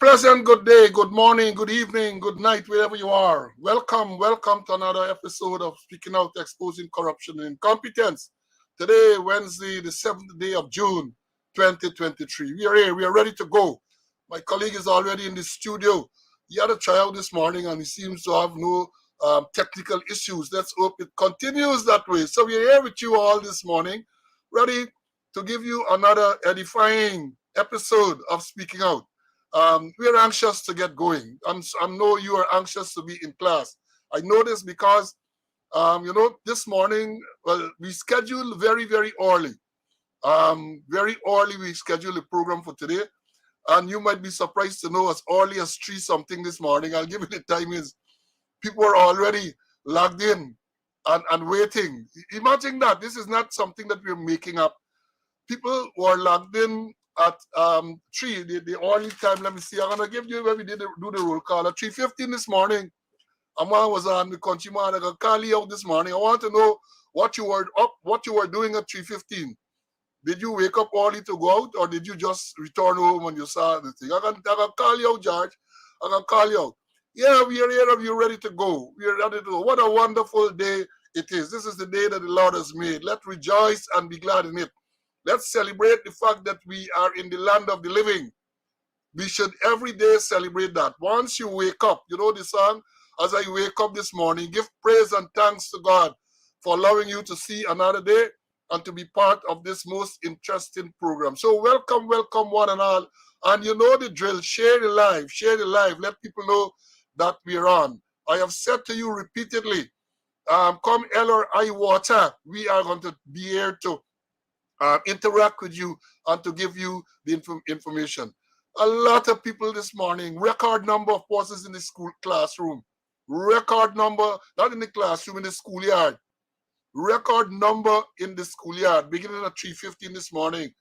pleasant good day, good morning, good evening, good night, wherever you are. Welcome to another episode of Speaking Out, Exposing Corruption and Incompetence. Today, Wednesday, the 7th day of June, 2023. We are here, we are ready to go. My colleague is already in the studio. He had a trial this morning and he seems to have no technical issues. Let's hope it continues that way. So we are here with you all this morning, ready to give you another edifying episode of Speaking Out. We are anxious to get going. I know you are anxious to be in class. I know this because, this morning, well, we scheduled very early. Very early, we scheduled a program for today. And you might be surprised to know as early as 3 something this morning. I'll give you the time is people are already logged in and waiting. Imagine that. This is not something that we're making up. People were logged in at 3, the early time. Let me see. I'm gonna give you where we do the roll call at 3:15 this morning. A man was on the country man. I got call you out this morning. I want to know what you were doing at 3:15. Did you wake up early to go out, or did you just return home when you saw the thing? I can call you out, George. I can call you out. Yeah, we are here. Are you ready to go? We are ready to go. What a wonderful day it is. This is the day that the Lord has made. Let's rejoice and be glad in it. Let's celebrate the fact that we are in the land of the living. We should every day celebrate that. Once you wake up, you know the song, as I wake up this morning, give praise and thanks to God for allowing you to see another day and to be part of this most interesting program. So welcome one and all. And you know the drill, share the live, let people know that we're on. I have said to you repeatedly, come hell or high water, we are going to be here to interact with you and to give you the information. A lot of people this morning, record number of persons in the school classroom, record number, not in the classroom, in the schoolyard, record number in the schoolyard, beginning at 3:15 this morning.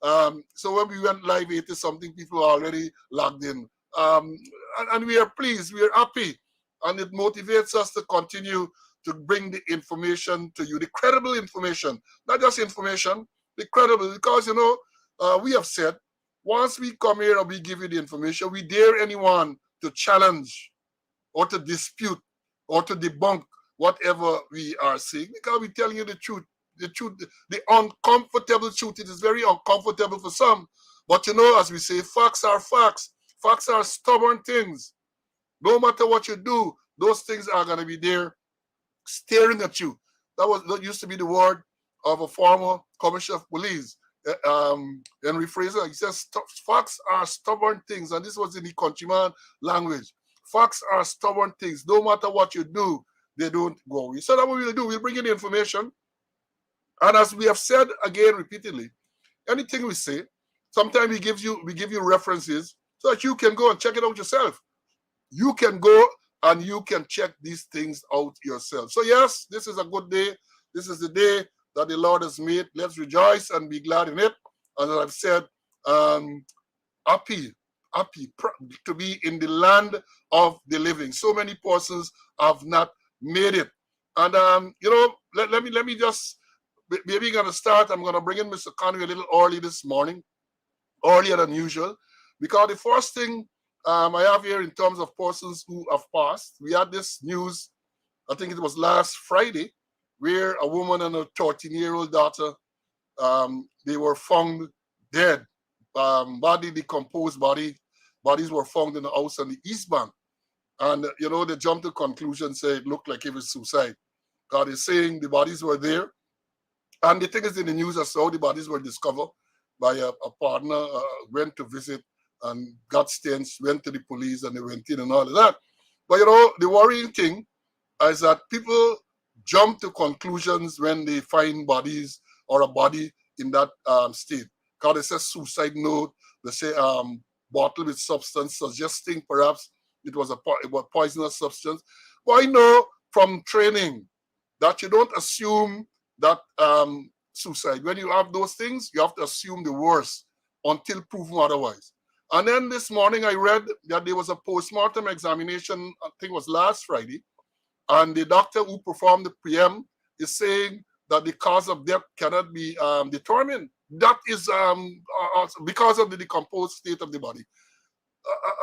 So when we went live, 80 something people are already logged in. And we are pleased, we are happy, and it motivates us to continue to bring the information to you, the credible information, not just information, the credible, because we have said once we come here and we give you the information, we dare anyone to challenge or to dispute or to debunk whatever we are saying, because we're telling you the truth, the uncomfortable truth. It is very uncomfortable for some, but as we say, facts are facts. Facts are stubborn things. No matter what you do, those things are going to be there staring at you. That used to be the word of a former commissioner of police, Henry Fraser. He says facts are stubborn things, and this was in the countryman language. Facts are stubborn things. No matter what you do, they don't go away. So that's what we'll do. We'll bring in the information, and as we have said again repeatedly, anything we say, sometimes we give you references so that you can go and check it out yourself. You can go and you can check these things out yourself. So yes, this is a good day. This is the day that the Lord has made. Let's rejoice and be glad in it. And as I've said, happy to be in the land of the living. So many persons have not made it. And let me just, maybe gonna start. I'm gonna bring in Mr. Conway a little early this morning, earlier than usual, because the first thing I have here in terms of persons who have passed, we had this news, I think it was last Friday, where a woman and a 13-year-old daughter, they were found dead, decomposed bodies were found in the house on the East Bank. And, they jumped to conclusion, say it looked like it was suicide. God is saying the bodies were there. And the thing is, in the news as how the bodies were discovered by a partner, went to visit and got stains, went to the police, and they went in and all of that. But, the worrying thing is that people jump to conclusions when they find bodies or a body in that state. Because they say suicide note, they say bottle with substance, suggesting perhaps it was a poisonous substance. But I know from training that you don't assume that suicide. When you have those things, you have to assume the worst until proven otherwise. And then this morning I read that there was a postmortem examination, I think it was last Friday, and the doctor who performed the PM is saying that the cause of death cannot be determined. That is because of the decomposed state of the body.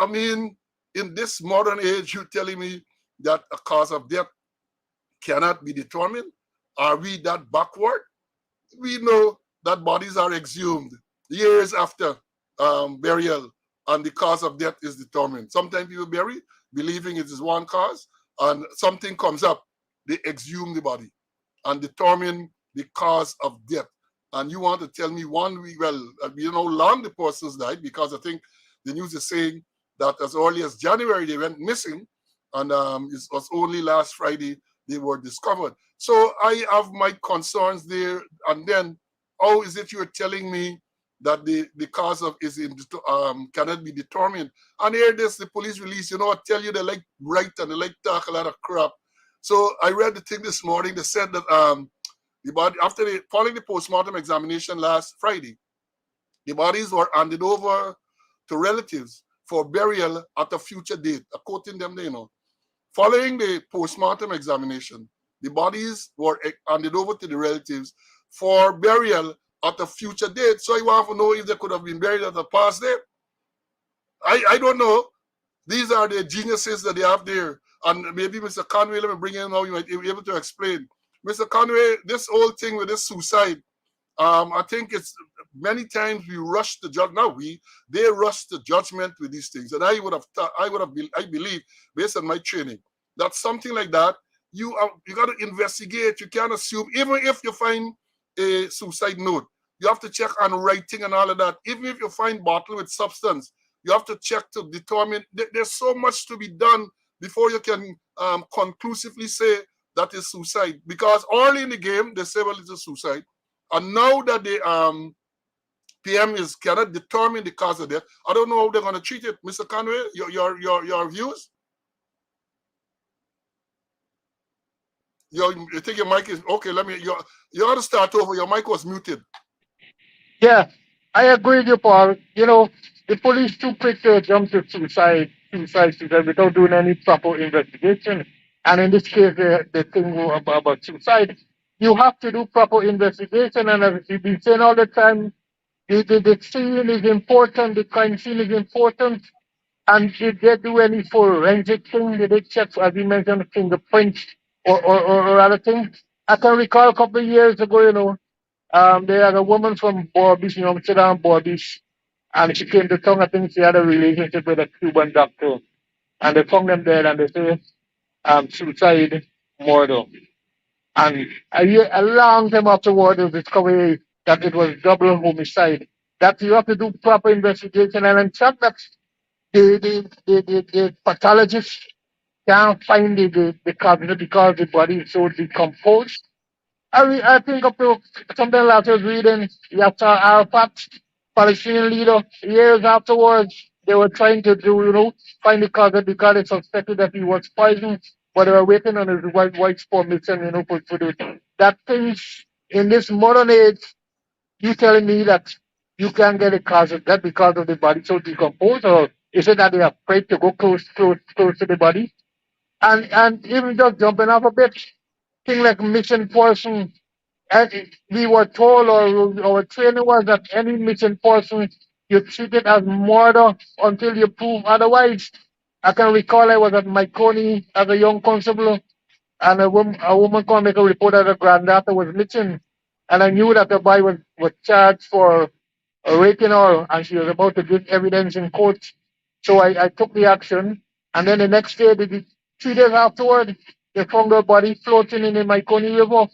I mean, in this modern age, you're telling me that a cause of death cannot be determined? Are we that backward? We know that bodies are exhumed years after burial, and the cause of death is determined. Sometimes people bury believing it is one cause, and something comes up, they exhume the body and determine the cause of death. And you want to tell me 1 week, well, you know, long the persons died, because I think the news is saying that as early as January they went missing, and it was only last Friday they were discovered. So I have my concerns there. And then, how is it you're telling me that the cause of is cannot be determined? And here this the police release, you know, I tell you they like write and they like talk a lot of crap. So I read the thing this morning. They said that the body, after following the postmortem examination last Friday, the bodies were handed over to relatives for burial at a future date. I'm quoting them there, you know. Following the postmortem examination, the bodies were handed over to the relatives for burial at a future date. So you want to know if they could have been buried at a past date? I don't know. These are the geniuses that they have there. And maybe Mr. Conway, let me bring in now, you might be able to explain. Mr. Conway, this whole thing with this suicide, I think it's many times we rush to judge. Now they rush to judgment with these things, and I I believe, based on my training, that something like that you got to investigate. You can't assume, even if you find a suicide note, you have to check on writing and all of that. Even if you find bottle with substance, you have to check to determine. There's so much to be done before you can conclusively say that is suicide. Because early in the game they say, well, it's a suicide. And now that the PM is cannot determine the cause of death, I don't know how they're going to treat it. Mr. Conway, your views? You think your mic is okay? Let me. You got to start over. Your mic was muted. Yeah, I agree with you, Paul. You know, the police too quick to jump to suicide without doing any proper investigation. And in this case, the thing about suicide, you have to do proper investigation. And as we've been saying all the time, the scene is important, the crime scene is important. And did they do any forensic thing? Did they check, as you mentioned, fingerprints or other things? I can recall a couple of years ago, you know, they had a woman from Borbish, you know, sit down Borbish, and she came to town. I think she had a relationship with a Cuban doctor, and they found them dead, and they say suicide, murder. And a long time afterward, it was discovered that it was double homicide. That you have to do proper investigation, and in fact, that the pathologist can't find the cause because the body is so decomposed. I think up to something like I was reading Yasser Arafat, Palestinian leader, years afterwards, they were trying to do, you know, find the cause because they suspected that he was poisoned, but they were waiting on his wife's permission, you know, for the, that things in this modern age, you telling me that you can't get a cause of that because of the body so decomposed, or is it that they are afraid to go close to the body? And even just jumping off a bit, thing like missing person, and we were told, or our training was that any missing person, you treat it as murder until you prove otherwise. I can recall I was at Myconi as a young constable, and a woman called make a report that her granddaughter was missing. And I knew that the boy was charged for raping her, and she was about to give evidence in court. So I took the action. And then the next day, 3 days afterward, they found her body floating in the Myconi River.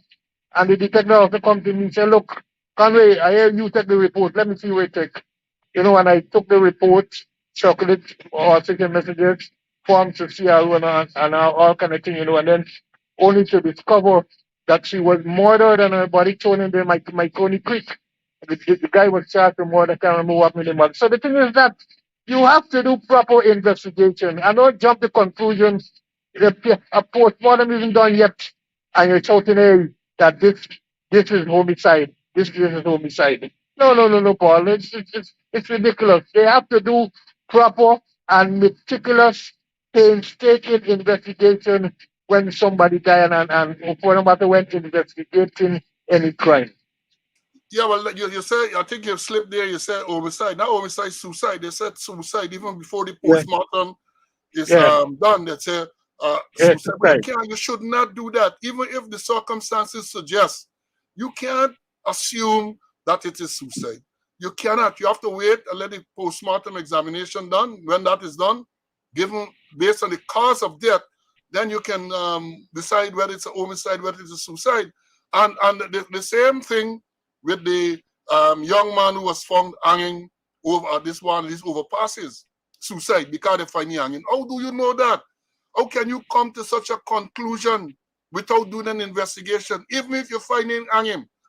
And the detective also come to me and said, look, Conway, I hear you take the report. Let me see what you take. You know, and I took the report, chocolate or second messages, forms to CRO and all kind of thing, you know, and then only to discover that she was murdered and her body thrown in my Coney Creek. The guy was charged for murder, can't remember what made him up. So the thing is that you have to do proper investigation and don't jump to conclusions. A postmortem isn't done yet, and you're shouting, hey, that this is homicide. This is homicide. No, Paul. It's ridiculous. They have to do proper and meticulous, painstaking investigation when somebody died and for no matter when investigating any crime. Yeah, well, you say, I think you've slipped there. You said homicide, not homicide, suicide. They said suicide even before the Yeah, postmortem is yeah, done. They say yeah, suicide, but right. you should not do that, even if the circumstances suggest. You can't assume that it is suicide. You cannot. You have to wait and let the postmortem examination done. When that is done, given based on the cause of death, then you can decide whether it's a homicide, whether it's a suicide. And the same thing with the young man who was found hanging over this one, these overpasses, suicide because they find him hanging. How do you know that? How can you come to such a conclusion without doing an investigation? Even if you find him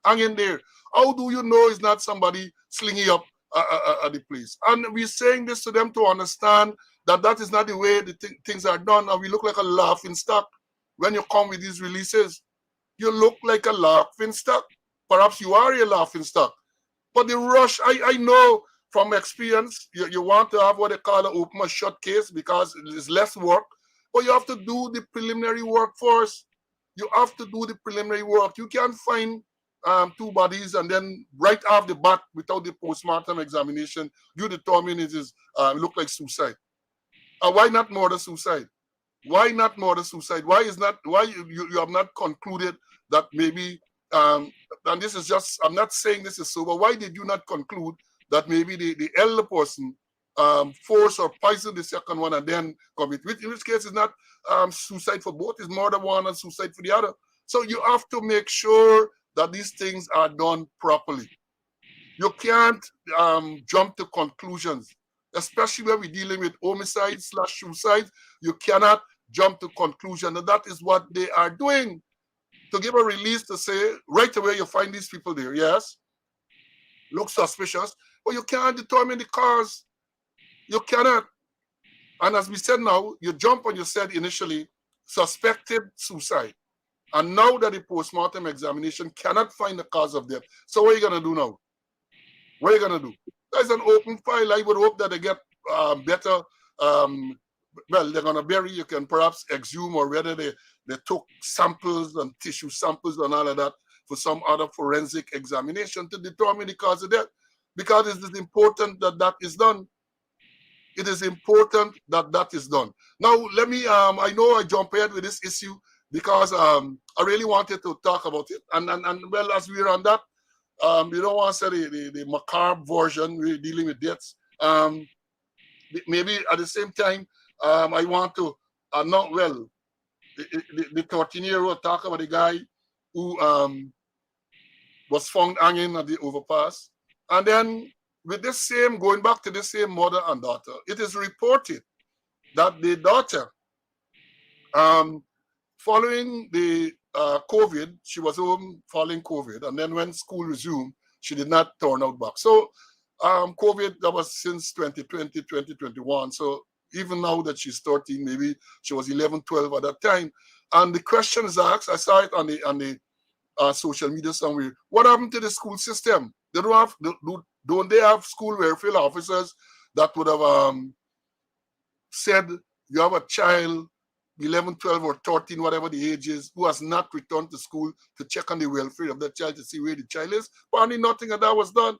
hanging there, how do you know it's not somebody slinging up at the place? And we're saying this to them to understand that that is not the way the things are done. And we look like a laughing stock when you come with these releases. You look like a laughing stock. Perhaps you are a laughing stock. But the rush, I know from experience, you want to have what they call an open and shut case because it is less work. But you have to do the preliminary work first. You have to do the preliminary work. You can't find two bodies and then right off the bat, without the postmortem examination, you determine it is look like suicide. Why not murder suicide? Why not murder suicide? Why is not why you have not concluded that maybe and this is just I'm not saying this is so, but why did you not conclude that maybe the elder person force or poison the second one and then commit, which in which case is not suicide for both, is murder one and suicide for the other. So you have to make sure that these things are done properly. You can't jump to conclusions, especially when we're dealing with homicide slash suicide. You cannot jump to conclusion, and that is what they are doing. To give a release to say right away you find these people there, yes, look suspicious, but you can't determine the cause. You cannot. And as we said now, you jump on, you said initially suspected suicide. And now that the postmortem examination cannot find the cause of death. So what are you gonna do now? What are you gonna do? There's an open file. I would hope that they get better. Um, well, they're gonna bury. You can perhaps exhume, or whether they took samples and tissue samples and all of that for some other forensic examination to determine the cause of death. Because it is important that that is done. It is important that that is done. Now, let me. I know I jump ahead with this issue because I really wanted to talk about it. And well, as we're on that, you don't want to say the macabre version, we're dealing with deaths. Maybe at the same time, I want to, not well, the 13-year-old talk about the guy who was found hanging at the overpass. And then with this same, going back to the same mother and daughter, it is reported that the daughter, um, following the COVID, she was home following COVID, and then when school resumed, she did not turn out back. So COVID, that was since 2020, 2021. So even now that she's 13, maybe she was 11, 12 at that time. And the question is asked, I saw it on the social media somewhere, what happened to the school system? They don't have, don't they have school welfare officers that would have said you have a child 11, 12, or 13, whatever the age is, who has not returned to school to check on the welfare of that child to see where the child is. Apparently, nothing of that was done.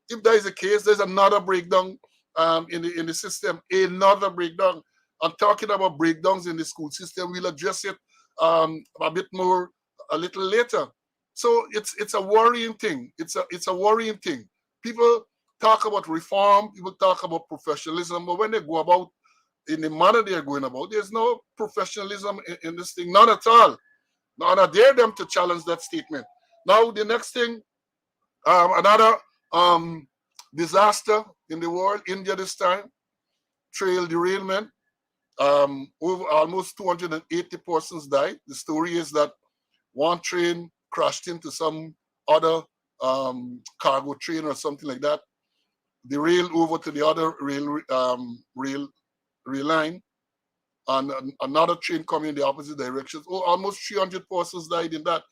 If that is the case, there's another breakdown in the system, another breakdown. I'm talking about breakdowns in the school system. We'll address it a bit more a little later. So it's a worrying thing. It's a worrying thing. People talk about reform, people talk about professionalism, but when they go about in the manner they are going about, there's no professionalism in this thing, not at all. Now, I dare them to challenge that statement. Now, the next thing, another disaster in the world, India this time, trail derailment. Over almost 280 persons died. The story is that one train crashed into some other cargo train or something like that, derailed over to the other rail line, and another train coming in the opposite direction. Oh, almost 300 persons died in that.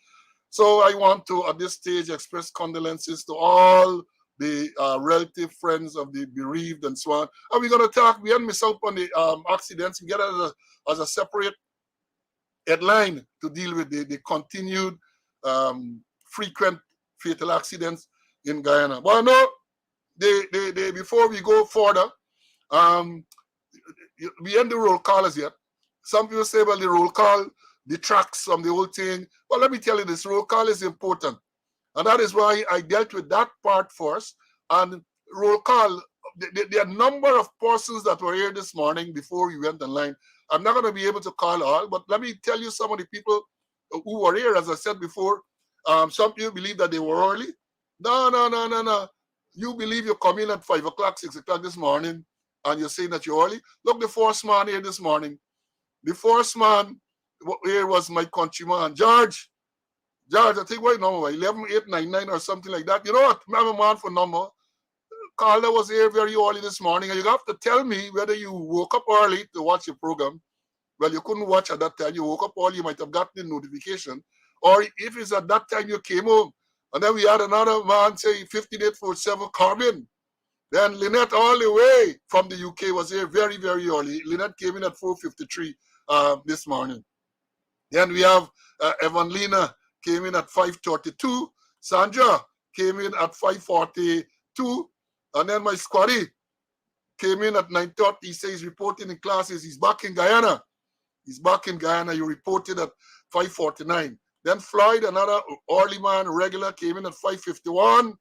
So I want to, at this stage, express condolences to all the relative friends of the bereaved and so on. And we're going to talk, we haven't missed out on the accidents. We get it as a separate headline to deal with the continued frequent fatal accidents in Guyana. But no, they before we go further, um, we end the roll call as yet. Some people say, well, the roll call detracts from the whole thing. Well, let me tell you, this roll call is important. And that is why I dealt with that part first. And roll call, the number of persons that were here this morning before we went online, I'm not going to be able to call all, but let me tell you some of the people who were here, as I said before. Some people believe that they were early. No, no, no, no, no. You believe you come in at 5 o'clock, 6 o'clock this morning, and you're saying that you're early. Look, the first man here this morning, the first man here was my countryman, George. George, I think what number? 11899 or something like that. You know what? I'm a man for number. Calder was here very early this morning, and you have to tell me whether you woke up early to watch your program. Well, you couldn't watch at that time. You woke up early, you might have gotten the notification. Or if it's at that time you came home, and then we had another man say 5847 Carbon. Then Lynette all the way from the UK was here very, very early. Lynette came in at 4:53 this morning. Then we have Evanlina came in at 5:32. Sandra came in at 5:42. And then my squaddy came in at 9:30. He says he's reporting in classes. He's back in Guyana. He's back in Guyana. You reported at 5:49. Then Floyd, another early man, regular, came in at 5:51.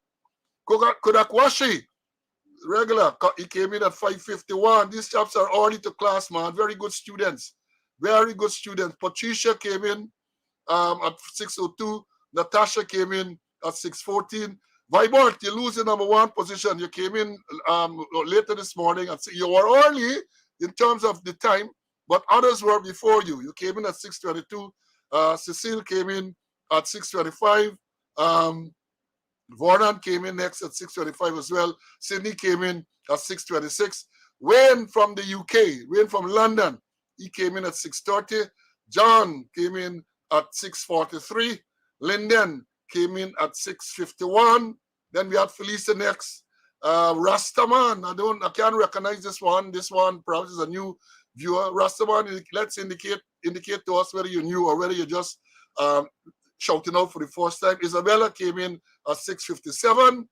Kodakwashi, regular, he came in at 5:51. These chaps are early to class, man. Very good students. Very good students. Patricia came in at 6:02. Natasha came in at 6:14. Vibert, you lose the number one position. You came in later this morning. And you were early in terms of the time, but others were before you. You came in at 6:22. Cecile came in at 6:25. Vernon came in next at 6:25 as well. Sydney came in at 6:26. Wayne from the UK, Wayne from London, he came in at 6:30. John came in at 6:43. Lyndon came in at 6:51. Then we had Felicia next. Rastaman, I can't recognize this one. This one perhaps is a new viewer. Rastaman, let's indicate to us whether you knew or whether you're just shouting out for the first time. Isabella came in at 6:57.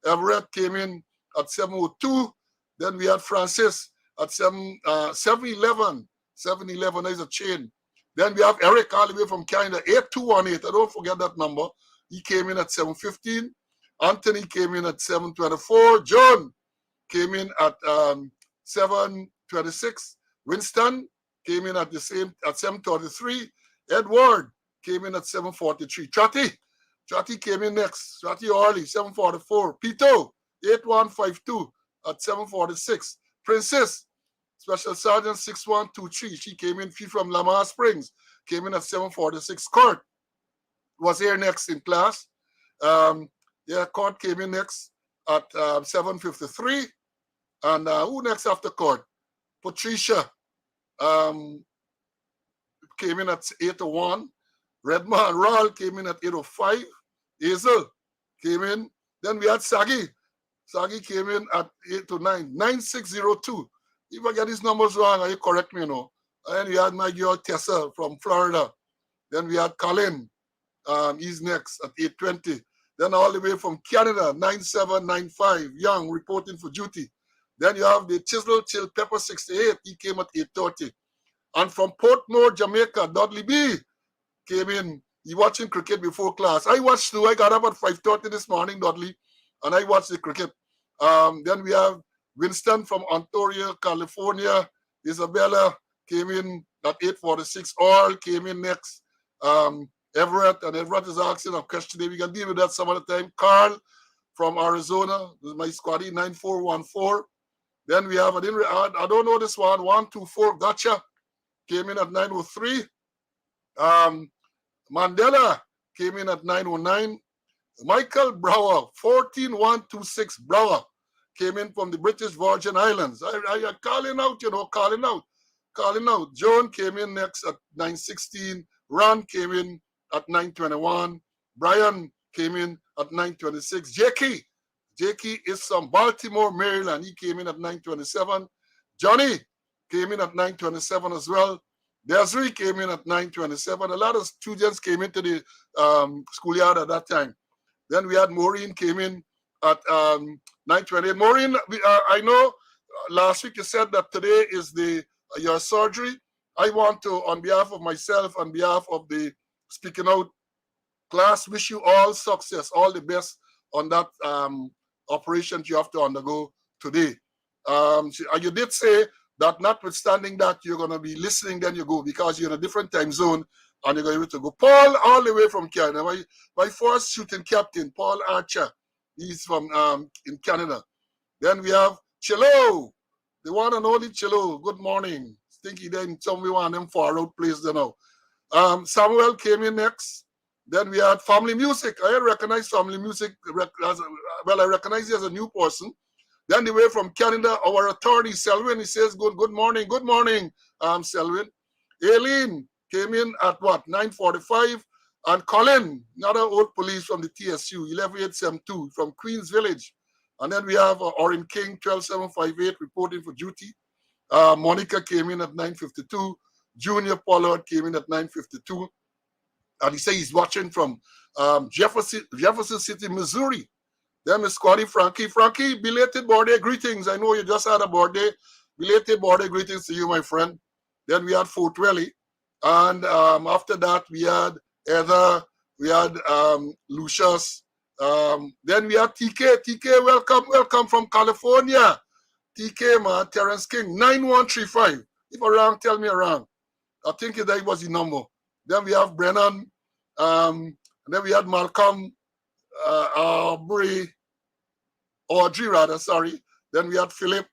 Everett came in at 7:02. Then we had Francis at 7:11. 7:11 is a chain. Then we have Eric all the way from Canada, 8218. I don't forget that number. He came in at 7:15. Anthony came in at 7:24. John came in at 7:26. Winston came in at the same at 7:33. Edward came in at 7:43. Chatty came in next. Chatty early, 7:44. Pito, 8152 at 7:46. Princess, Special Sergeant 6123. She came in from Lamar Springs. Came in at 7:46. Kurt was here next in class. Kurt came in next at 7:53. And who next after Kurt? Patricia came in at 8:01. Redman Rawl came in at 8:05. Hazel came in. Then we had Sagi. Sagi came in at 8:09. 9602. If I get these numbers wrong, you correct me, you know. And then we had my girl Tessa from Florida. Then we had Colin. He's next at 8:20. Then all the way from Canada, 9795, Young, reporting for duty. Then you have the Chisel Chill Pepper 68. He came at 8:30. And from Portmore, Jamaica, Dudley B came in. He watching cricket before class. I watched too. I got up at 5:30 this morning, Dudley, and I watched the cricket. Then we have Winston from Ontario, California. Isabella came in at 8:46. All came in next. Everett, and Everett is asking a question. We can deal with that some other time. Carl from Arizona. This is my squaddy, 9414. Then we have, I don't know this one, 124. Gotcha. Came in at 9:03. Mandela came in at 9:09. Michael Brower, 14126 Brower, came in from the British Virgin Islands. I calling out, calling out. Joan came in next at 9:16. Ron came in at 9:21. Brian came in at 9:26. Jakey is from Baltimore, Maryland. He came in at 9:27. Johnny came in at 9:27 as well. Desiree came in at 9:27. A lot of students came into the schoolyard at that time. Then we had Maureen came in at 9:28. Maureen, I know last week you said that today is the your surgery. I want to, on behalf of myself, on behalf of the Speaking Out class, wish you all success, all the best on that operation you have to undergo today. You did say that notwithstanding that you're going to be listening, then you go because you're in a different time zone and you're going to go. Paul, all the way from Canada, my first shooting captain, Paul Archer, he's from in Canada. Then we have Chilo, the one and only Chilo. Good morning. Think he then some one of them far out place there now. Samuel came in next. Then we had Family Music. I recognize Family Music I recognize you as a new person. Then the way from Canada, our attorney Selwyn, he says good morning, Selwyn. Aileen came in at what 9:45, and Colin, another old police from the TSU 11872 from Queens Village. And then we have Orin King 12758 reporting for duty. Monica came in at 9:52. Junior Pollard came in at 9:52. And he says he's watching from Jefferson City, Missouri. Then Miss Scotty Frankie. Frankie, belated birthday greetings. I know you just had a birthday. Belated birthday greetings to you, my friend. Then we had Fort Welly. And after that, we had Heather. We had Lucius. Then we had TK. TK, welcome from California. TK, man, Terrence King, 9135. If I'm wrong, tell me wrong. I think that was the number. Then we have Brennan. And then we had Malcolm Audrey rather, sorry. Then we had Philip.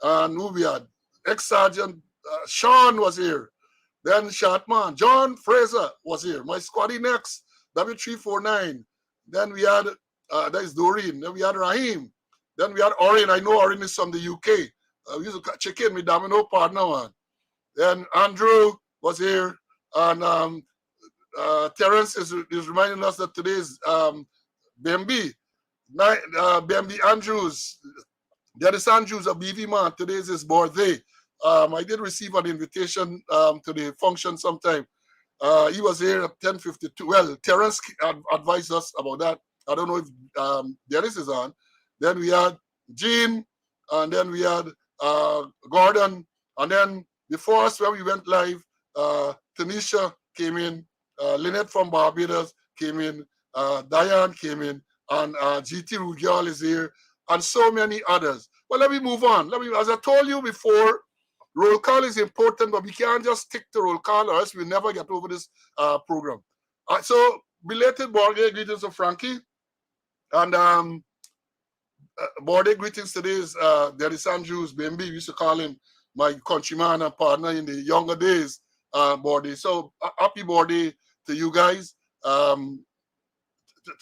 And who we had? Ex-Sergeant Sean was here. Then Shatman. John Fraser was here. My squaddy next, W349. Then we had, that is Doreen. Then we had Raheem. Then we had Orin. I know Orin is from the UK. We used to check in with Domino partner one. Then Andrew was here. And Terrence is reminding us that today is Bambi. Bambi Andrews. Dennis Andrews, a BV man. Today is his birthday. I did receive an invitation to the function sometime. He was here at 10:52. Well, Terrence advised us about that. I don't know if Dennis is on. Then we had Jean, and then we had Gordon, and then before us when we went live, Tanisha came in, Lynette from Barbados came in, Diane came in, and GT Rugyal is here, and so many others. Well, let me move on. As I told you before, roll call is important, but we can't just stick to roll call or else we'll never get over this program. So, belated birthday greetings of Frankie. And birthday greetings today is Dennis Andrews, Bambi. We used to call him my countryman and partner in the younger days. Birthday. So, happy birthday to you guys. To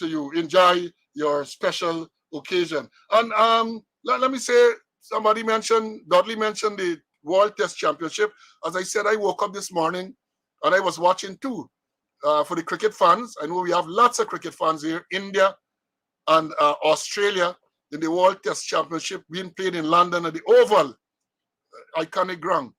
you. Enjoy your special occasion. And let me say, Dudley mentioned the World Test Championship. As I said, I woke up this morning and I was watching too. For the cricket fans, I know we have lots of cricket fans here. India and Australia in the World Test Championship being played in London at the Oval, iconic ground.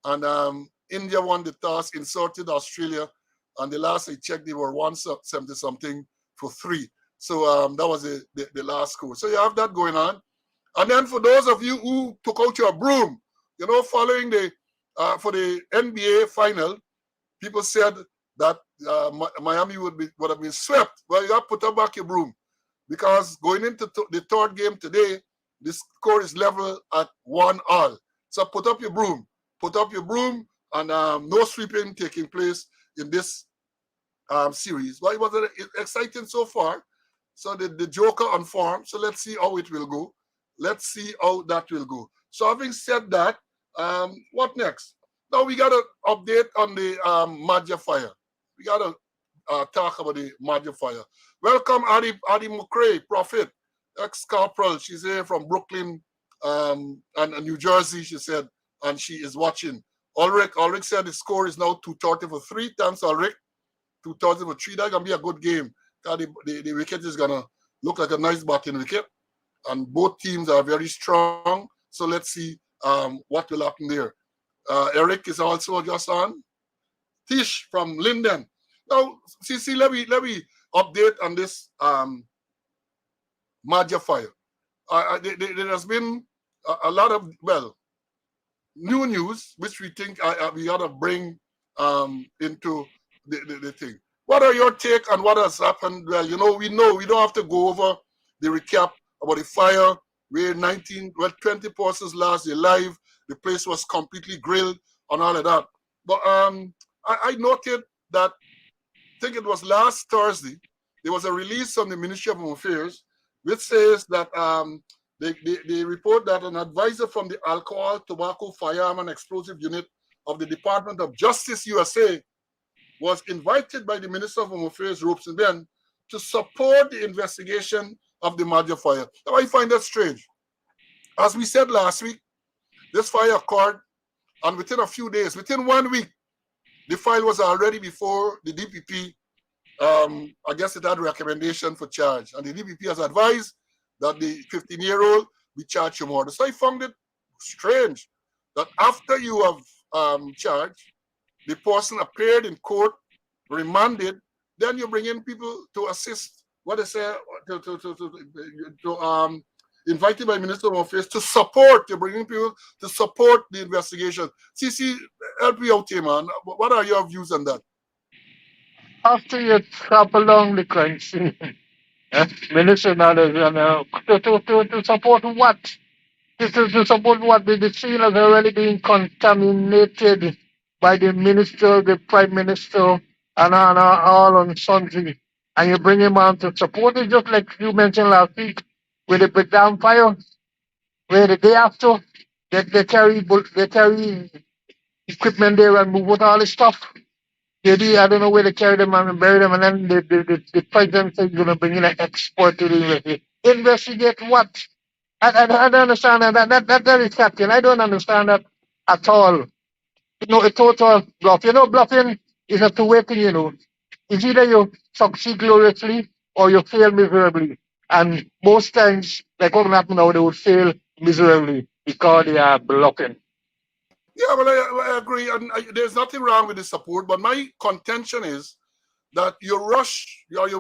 And India won the toss, insulted Australia, and the last I checked, they were 170-something for 3. So that was the last score. So you have that going on. And then for those of you who took out your broom, following for the NBA final, people said that Miami would have been swept. Well, you have to put back your broom because going into the third game today, the score is level at 1-all. So put up your broom, and no sweeping taking place in this series. But it was exciting so far. So the Joker on form. So let's see how it will go. Let's see how that will go. So having said that, what next? Now we got to update on the Madja fire. We got to talk about the Madja fire. Welcome, Adi McCrae, Prophet, ex-corporal. She's here from Brooklyn and New Jersey, she said, and she is watching. Ulrich said the score is now 230 for 3. Thanks, Ulrich. 230 for 3. That's going to be a good game. The wicket is going to look like a nice batting wicket. And both teams are very strong. So let's see what will happen there. Eric is also just on. Tish from Linden. Now, CC, let me update on this Madja fire. There has been a lot of, well, new news, which we think we ought to bring into the thing. What are your take on what has happened? Well, we don't have to go over the recap about the fire where 20 persons lost their life. The place was completely grilled and all of that. But I noted that, I think it was last Thursday, there was a release from the Ministry of Home Affairs which says that they report that an advisor from the Alcohol, Tobacco, Firearm and Explosive Unit of the Department of Justice USA was invited by the Minister of Home Affairs, Robeson Ben, to support the investigation of the Madja fire. Now, I find that strange. As we said last week, this fire occurred, and within a few days, within 1 week, the file was already before the DPP. I guess it had recommendation for charge, and the DPP has advised that the 15-year-old be charged for murder. So I found it strange that after you have charged, the person appeared in court, remanded, then you bring in people to assist, what they say, invited by Minister of Affairs to support, you're bringing people to support the investigation. CC, help me out here, man. What are your views on that? After you trap along the crime scene, Minister and others, to support what? To support what? The scene has already been contaminated by the minister, the prime minister, and all on Sunday. And you bring him on to support it, just like you mentioned last week with the breakdown fire, where the day after they carry equipment there and move out all the stuff. Maybe I don't know where they carry them and bury them, and then the president said you're gonna bring in an expert to investigate what? I don't understand that is captain. I don't understand that at all. A total bluff. Bluffing is a two-way thing. It's either you succeed gloriously or you fail miserably. And most times, like what happened now, they would fail miserably because they are bluffing. Yeah, well, I agree. And there's nothing wrong with the support, but my contention is that you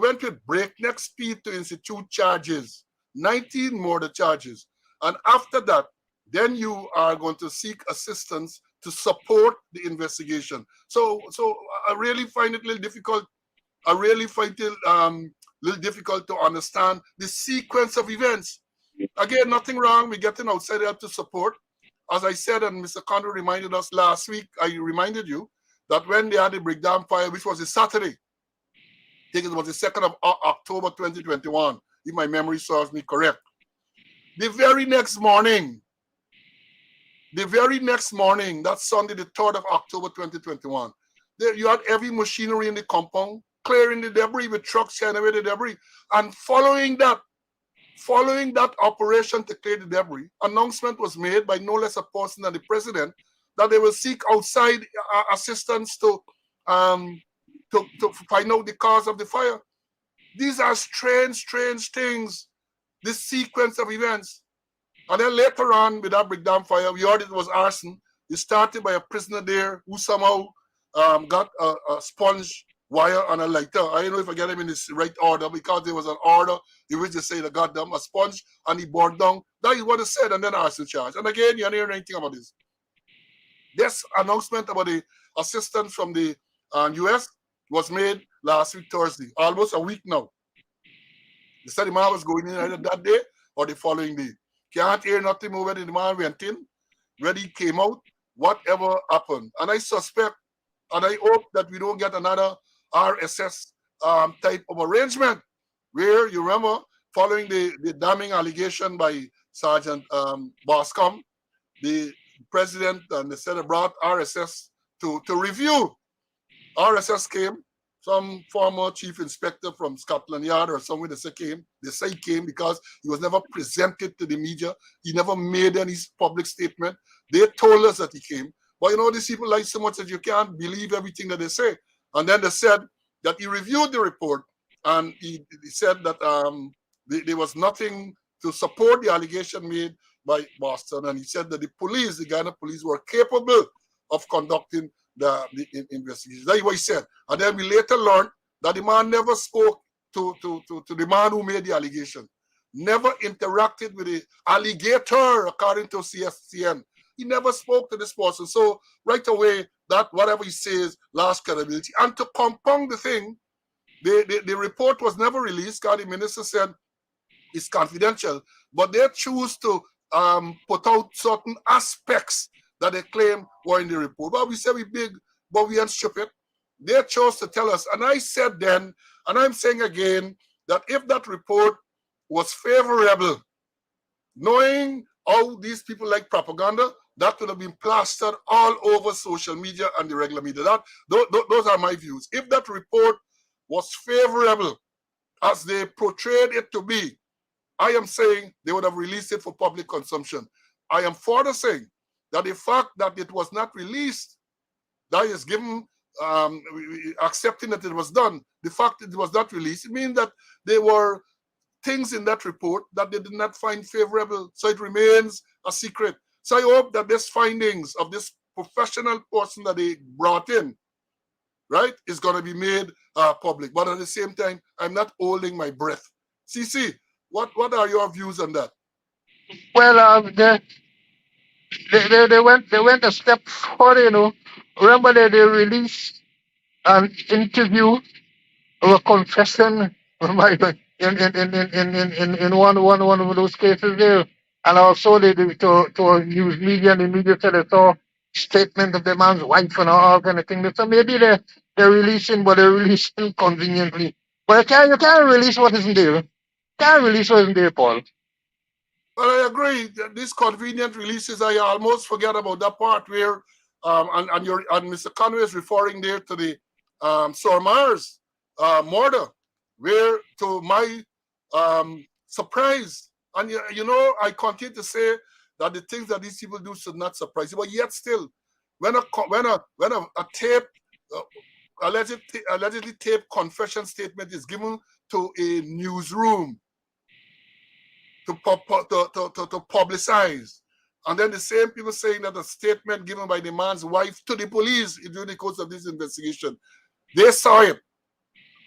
went with breakneck speed to institute charges, 19 murder charges. And after that, then you are going to seek assistance to support the investigation. So I really find it a little difficult. I really find it little difficult to understand the sequence of events. Again, nothing wrong with getting outside help to support. As I said, and Mr. Condor reminded us last week, I reminded you that when they had the breakdown fire, which was a Saturday, I think it was the 2nd of October 2021, if my memory serves me correct. The very next morning, that Sunday, the 3rd of October 2021, you had every machinery in the compound clearing the debris with trucks carrying away the debris. And following that operation to clear the debris, announcement was made by no less a person than the president that they will seek outside assistance to find out the cause of the fire. These are strange things, this sequence of events. And then later on, with that breakdown fire, we heard it was arson. It started by a prisoner there who somehow got a sponge wire and a lighter. I don't know if I get him in this right order, because there was an order in which they say they got them a sponge and he burned down. That is what they said, and then arson charge. And again, you don't hear anything about this. This announcement about the assistance from the US was made last week, Thursday, almost a week now. They said the man was going in either that day or the following day. Can't hear nothing more when the man went in, when he came out, whatever happened. And I suspect, and I hope that we don't get another RSS type of arrangement where, you remember, following the damning allegation by Sergeant Boscom, the president and the Senate brought RSS to review. RSS came, some former chief inspector from Scotland Yard or somewhere they say he came because he was never presented to the media. He never made any public statement. They told us that he came. But these people lie so much that you can't believe everything that they say. And then they said that he reviewed the report and he said that there was nothing to support the allegation made by Boston. And he said that the Ghana police were capable of conducting the investigation. That's what he said. And then we later learned that the man never spoke to the man who made the allegation. never interacted with the alligator, according to CSCN. He never spoke to this person. So right away, that whatever he says lost credibility. And to compound the thing, the report was never released. God, the minister said it's confidential, but they choose to put out certain aspects that they claim were in the report. But we say we big, but we ain't stupid. They chose to tell us. And I said then, and I'm saying again, that if that report was favorable, knowing how these people like propaganda, that would have been plastered all over social media and the regular media. Those are my views. If that report was favorable, as they portrayed it to be, I am saying they would have released it for public consumption. I am further saying that the fact that it was not released, that is given, accepting that it was done, the fact that it was not released, it means that there were things in that report that they did not find favorable. So it remains a secret. So I hope that these findings of this professional person that they brought in, right, is going to be made public. But at the same time, I'm not holding my breath. CC, what are your views on that? Well, they went a step further. Remember that they released an interview or a confession in one of those cases there, and also to a news media, and the media said they saw statement of the man's wife and all kind of thing. So maybe they're releasing, but they're releasing conveniently. But you can't release what isn't there. Can't release what isn't there, Paul. Well, I agree. These convenient releases, I almost forget about that part where, and Mr. Conway is referring there to the Sormars murder, where to my surprise, and I continue to say that the things that these people do should not surprise you, but yet still, when a tape, uh, allegedly taped confession statement is given to a newsroom to publicize. And then the same people saying that a statement given by the man's wife to the police during the course of this investigation, they saw it.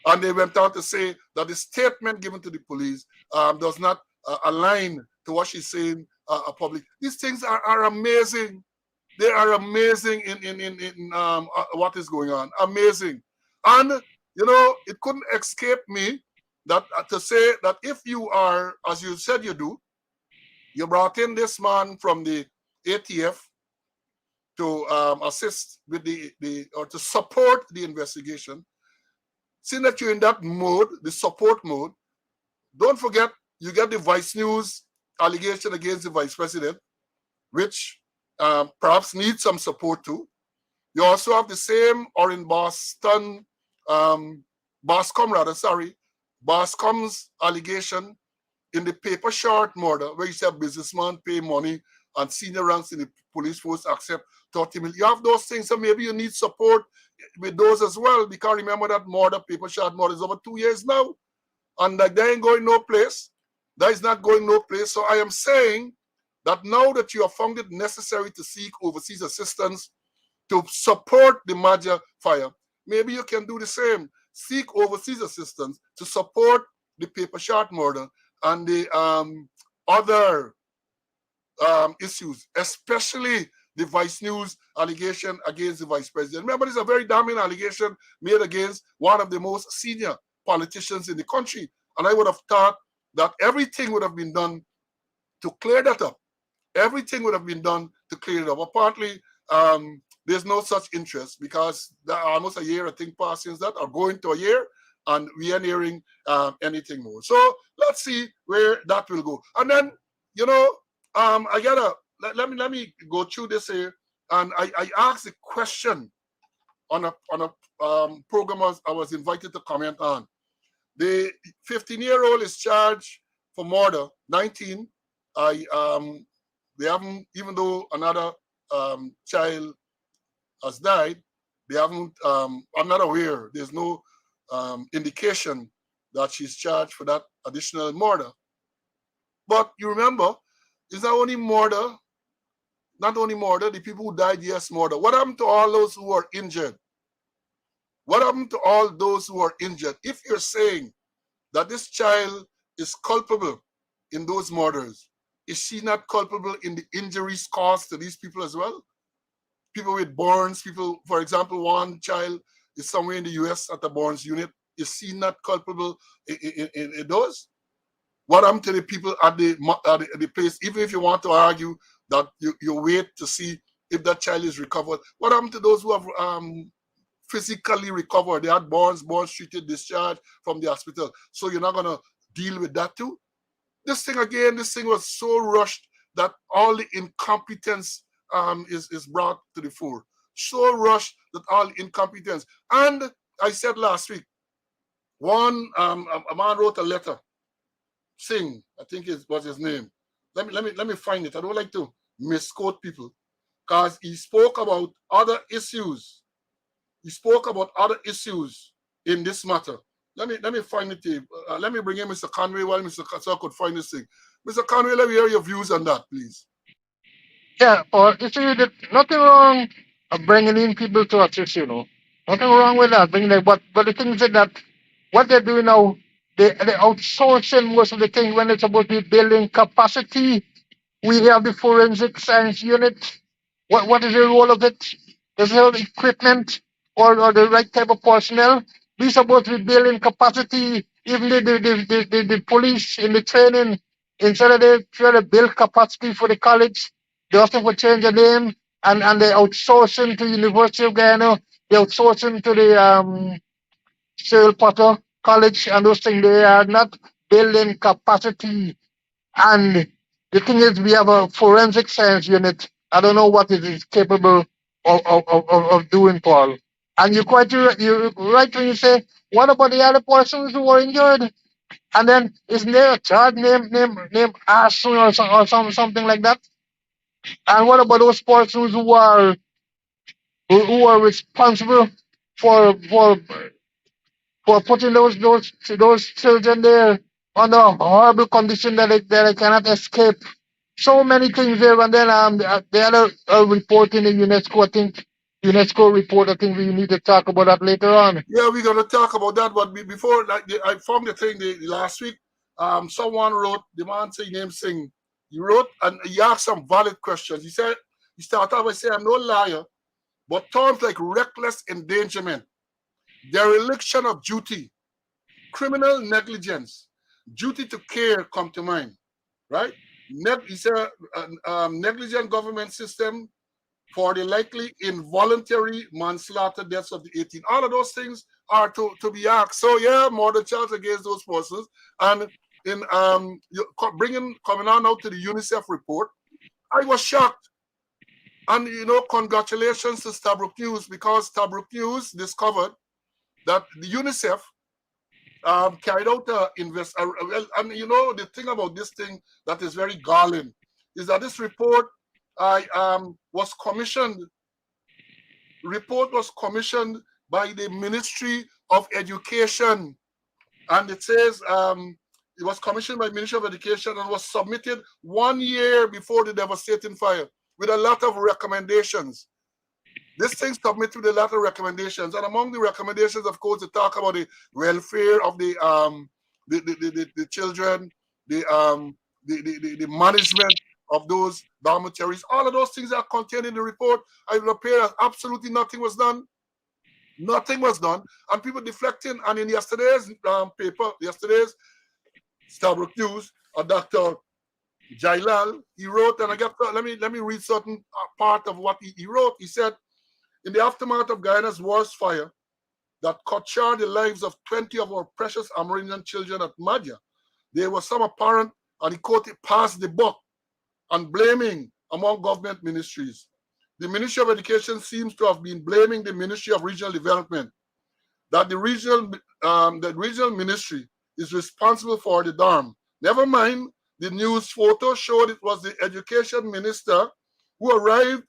And they went out to say that the statement given to the police does not align to what she's saying public. These things are amazing. They are amazing in what is going on. Amazing. And, it couldn't escape me that to say that if you are, as you said you do, you brought in this man from the ATF to assist with or to support the investigation. Seeing that you're in that mode, the support mode, don't forget you get the Vice News allegation against the Vice President, which perhaps needs some support too. You also have the same, or in Boston, Bascom's allegation in the paper short murder, where you said businessman pay money and senior ranks in the police force accept 30 million. You have those things, so maybe you need support with those as well, because remember that murder, paper short murder, is over 2 years now, and like they ain't going no place. That is not going no place. So I am saying that now that you have found it necessary to seek overseas assistance to support the Maja fire, maybe you can do the same. Seek overseas assistance to support the paper shot murder and the other issues, especially the Vice News allegation against the Vice President. Remember, this is a very damning allegation made against one of the most senior politicians in the country. And I would have thought that everything would have been done to clear that up. Everything would have been done to clear it up. Apparently, there's no such interest, because almost a year, I think, passed since that, or going to a year, and we are hearing anything more. So let's see where that will go. And then, I gotta let me go through this here, and I asked a question on a program I was invited to comment on. The 15-year-old is charged for murder. 19. They haven't, even though another child has died, they haven't. I'm not aware. There's no indication that she's charged for that additional murder. But you remember, it's not only murder. Not only murder. The people who died, yes, murder. What happened to all those who were injured? What happened to all those who are injured? If you're saying that this child is culpable in those murders, is she not culpable in the injuries caused to these people as well? People with burns, people, for example, one child is somewhere in the US at the burns unit. Is she not culpable in those? What happened to the people at the place? Even if you want to argue that you wait to see if that child is recovered, what happened to those who have physically recovered? They had burns treated, discharged from the hospital. So you're not going to deal with that too? This thing again, this thing was so rushed that all the incompetence is brought to the fore. So rushed that all incompetence. And I said last week, a man wrote a letter. Singh, I think it was his name. Let me find it. I don't like to misquote people because he spoke about other issues. He spoke about other issues in this matter. Let me find it. Let me bring in Mr. Conway while Mr. So I could find this thing. Mr. Conway, let me hear your views on that, please. Yeah, or you see, that nothing wrong of bringing in people to assist, Nothing wrong with that. Bringing them, but the thing is that what they're doing now, they outsourcing most of the things when it's about to be building capacity. We have the forensic science unit. What is the role of it? Does it have equipment or the right type of personnel? We supposed to be building capacity. Even the police in the training, instead of they try to build capacity for the college, they also would change the name and they outsourcing to University of Guyana. They outsourcing to the Cyril Potter College and those things. They are not building capacity. And the thing is, we have a forensic science unit. I don't know what it is capable of doing, Paul. And you're right when you say, what about the other persons who were injured? And then isn't there a child named Ashton something like that? And what about those persons who are responsible for for for putting those children there under a horrible condition that they cannot escape? So many things there, and then the other report in the UNESCO, I think UNESCO report. I think we need to talk about that later on. Yeah, we're gonna talk about that. But before, I found the thing the last week. Someone wrote, the man say name Singh. He wrote and he asked some valid questions. He started out by saying, "I'm no liar, but terms like reckless endangerment, dereliction of duty, criminal negligence, duty to care come to mind, right? He said, negligent government system for the likely involuntary manslaughter deaths of the 18. All of those things are to be asked. So yeah, murder charge against those persons. And in coming on out to the UNICEF report, I was shocked. And congratulations to Stabrook News, because Stabrook News discovered that the UNICEF carried out and the thing about this thing that is very galling is that this report was commissioned. Report was commissioned by the Ministry of Education, and it says it was commissioned by Ministry of Education and was submitted 1 year before the devastating fire with a lot of recommendations. This thing submitted with a lot of recommendations, and among the recommendations, of course, they talk about the welfare of the children, the management of those dormitories. All of those things are contained in the report. I will appear that absolutely nothing was done. Nothing was done, and people deflecting. And in yesterday's paper, yesterday's Stabrook News, Dr. Jailal, he wrote, and let me read certain part of what he wrote. He said, in the aftermath of Guyana's worst fire that cut short the lives of 20 of our precious Amerindian children at Madja, there was some apparent, and he quoted, pass the buck and blaming among government ministries. The Ministry of Education seems to have been blaming the Ministry of Regional Development, that the regional ministry is responsible for the dam. Never mind, the news photo showed it was the education minister who arrived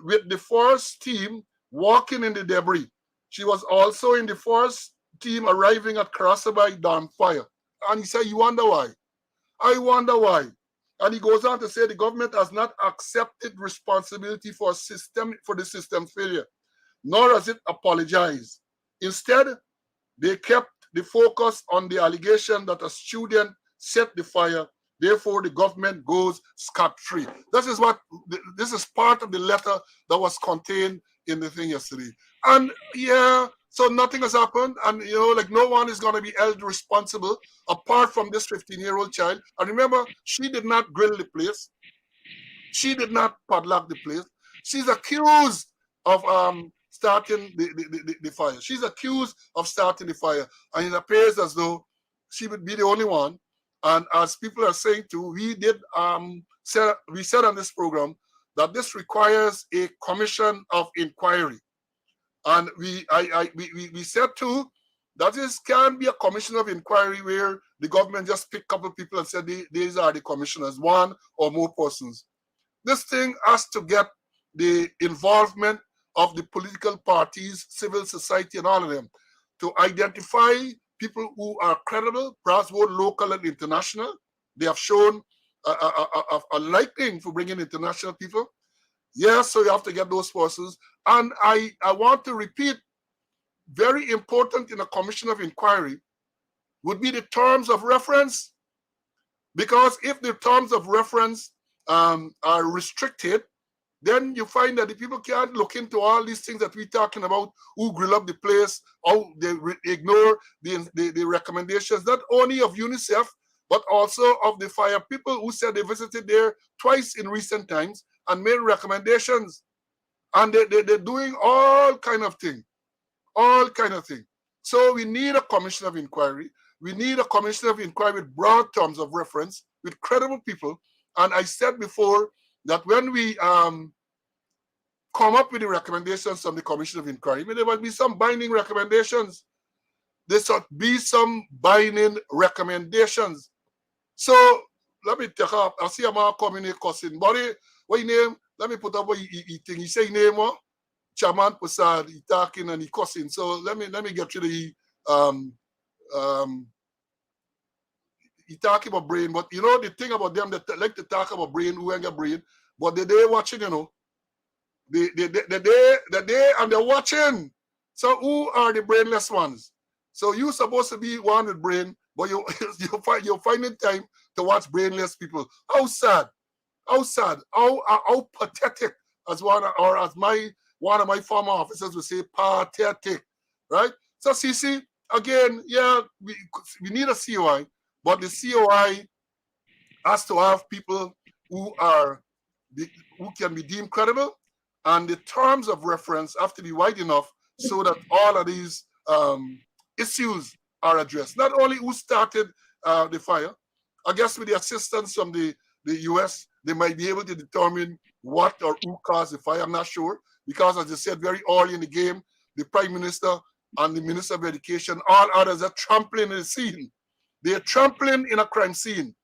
with the first team walking in the debris. She was also in the first team arriving at Karasabai Dam fire. And he said, you wonder why? I wonder why. And he goes on to say the government has not accepted responsibility for the system's failure, nor has it apologized. Instead, they kept the focus on the allegation that a student set the fire Therefore, the government goes scot-free. This is part of the letter that was contained in the thing yesterday. And yeah, so nothing has happened, and like no one is going to be held responsible apart from this 15-year-old child. And remember, she did not grill the place. She did not padlock the place. She's accused of starting the fire. She's accused of starting the fire. And it appears as though she would be the only one. And as people are saying too, we said on this program that this requires a commission of inquiry. And we said too that this can be a commission of inquiry where the government just pick a couple of people and said these are the commissioners, one or more persons. This thing has to get the involvement of the political parties, civil society, and all of them to identify people who are credible, perhaps both local and international. They have shown a liking for bringing international people. Yes, so you have to get those persons. And I want to repeat, very important in a commission of inquiry would be the terms of reference. Because if the terms of reference are restricted, then you find that the people can't look into all these things that we're talking about, who grill up the place, how they ignore the recommendations, not only of UNICEF, but also of the fire people who said they visited there twice in recent times and made recommendations. And they're doing all kind of thing. So we need a commission of inquiry. We need a commission of inquiry with broad terms of reference, with credible people. And I said before that when we come up with the recommendations from the commission of inquiry, there must be some binding recommendations. There should be some binding recommendations. So let me take up. I see a man coming in cussing. Buddy, what your name? Let me put up what you think. He say your name, what? Chairman Prasad, he talking and he cussing. So let me get to the he talking about brain, but the thing about them that like to talk about brain, who ain't got brain, but they watching, they and they're watching. So who are the brainless ones? So you supposed to be one with brain, but you're finding time to watch brainless people. How sad, how pathetic, as one of my former officers would say, pathetic, right? So CC, again, yeah, we need a COI, but the COI has to have people who can be deemed credible, and the terms of reference have to be wide enough so that all of these issues are addressed. Not only who started the fire, I guess with the assistance from the US, they might be able to determine what or who caused the fire. I'm not sure, because as I said very early in the game, the Prime Minister and the Minister of Education, all others are trampling in the scene. They're trampling in a crime scene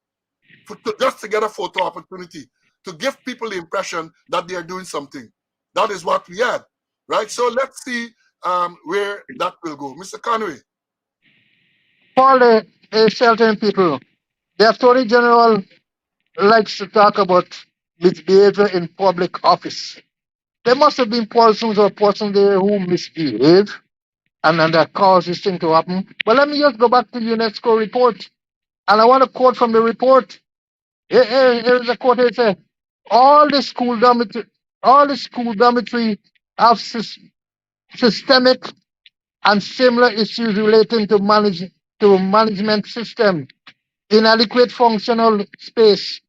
just to get a photo opportunity, to give people the impression that they are doing something. That is what we had, right? So let's see where that will go. Mr. Conway. For the certain people, the Attorney General likes to talk about misbehavior in public office. There must have been persons or persons there who misbehave and that caused this thing to happen. But let me just go back to the UNESCO report. And I want to quote from the report. Here's a quote. It says, all the school dormitory have systemic and similar issues relating to management system, inadequate functional space,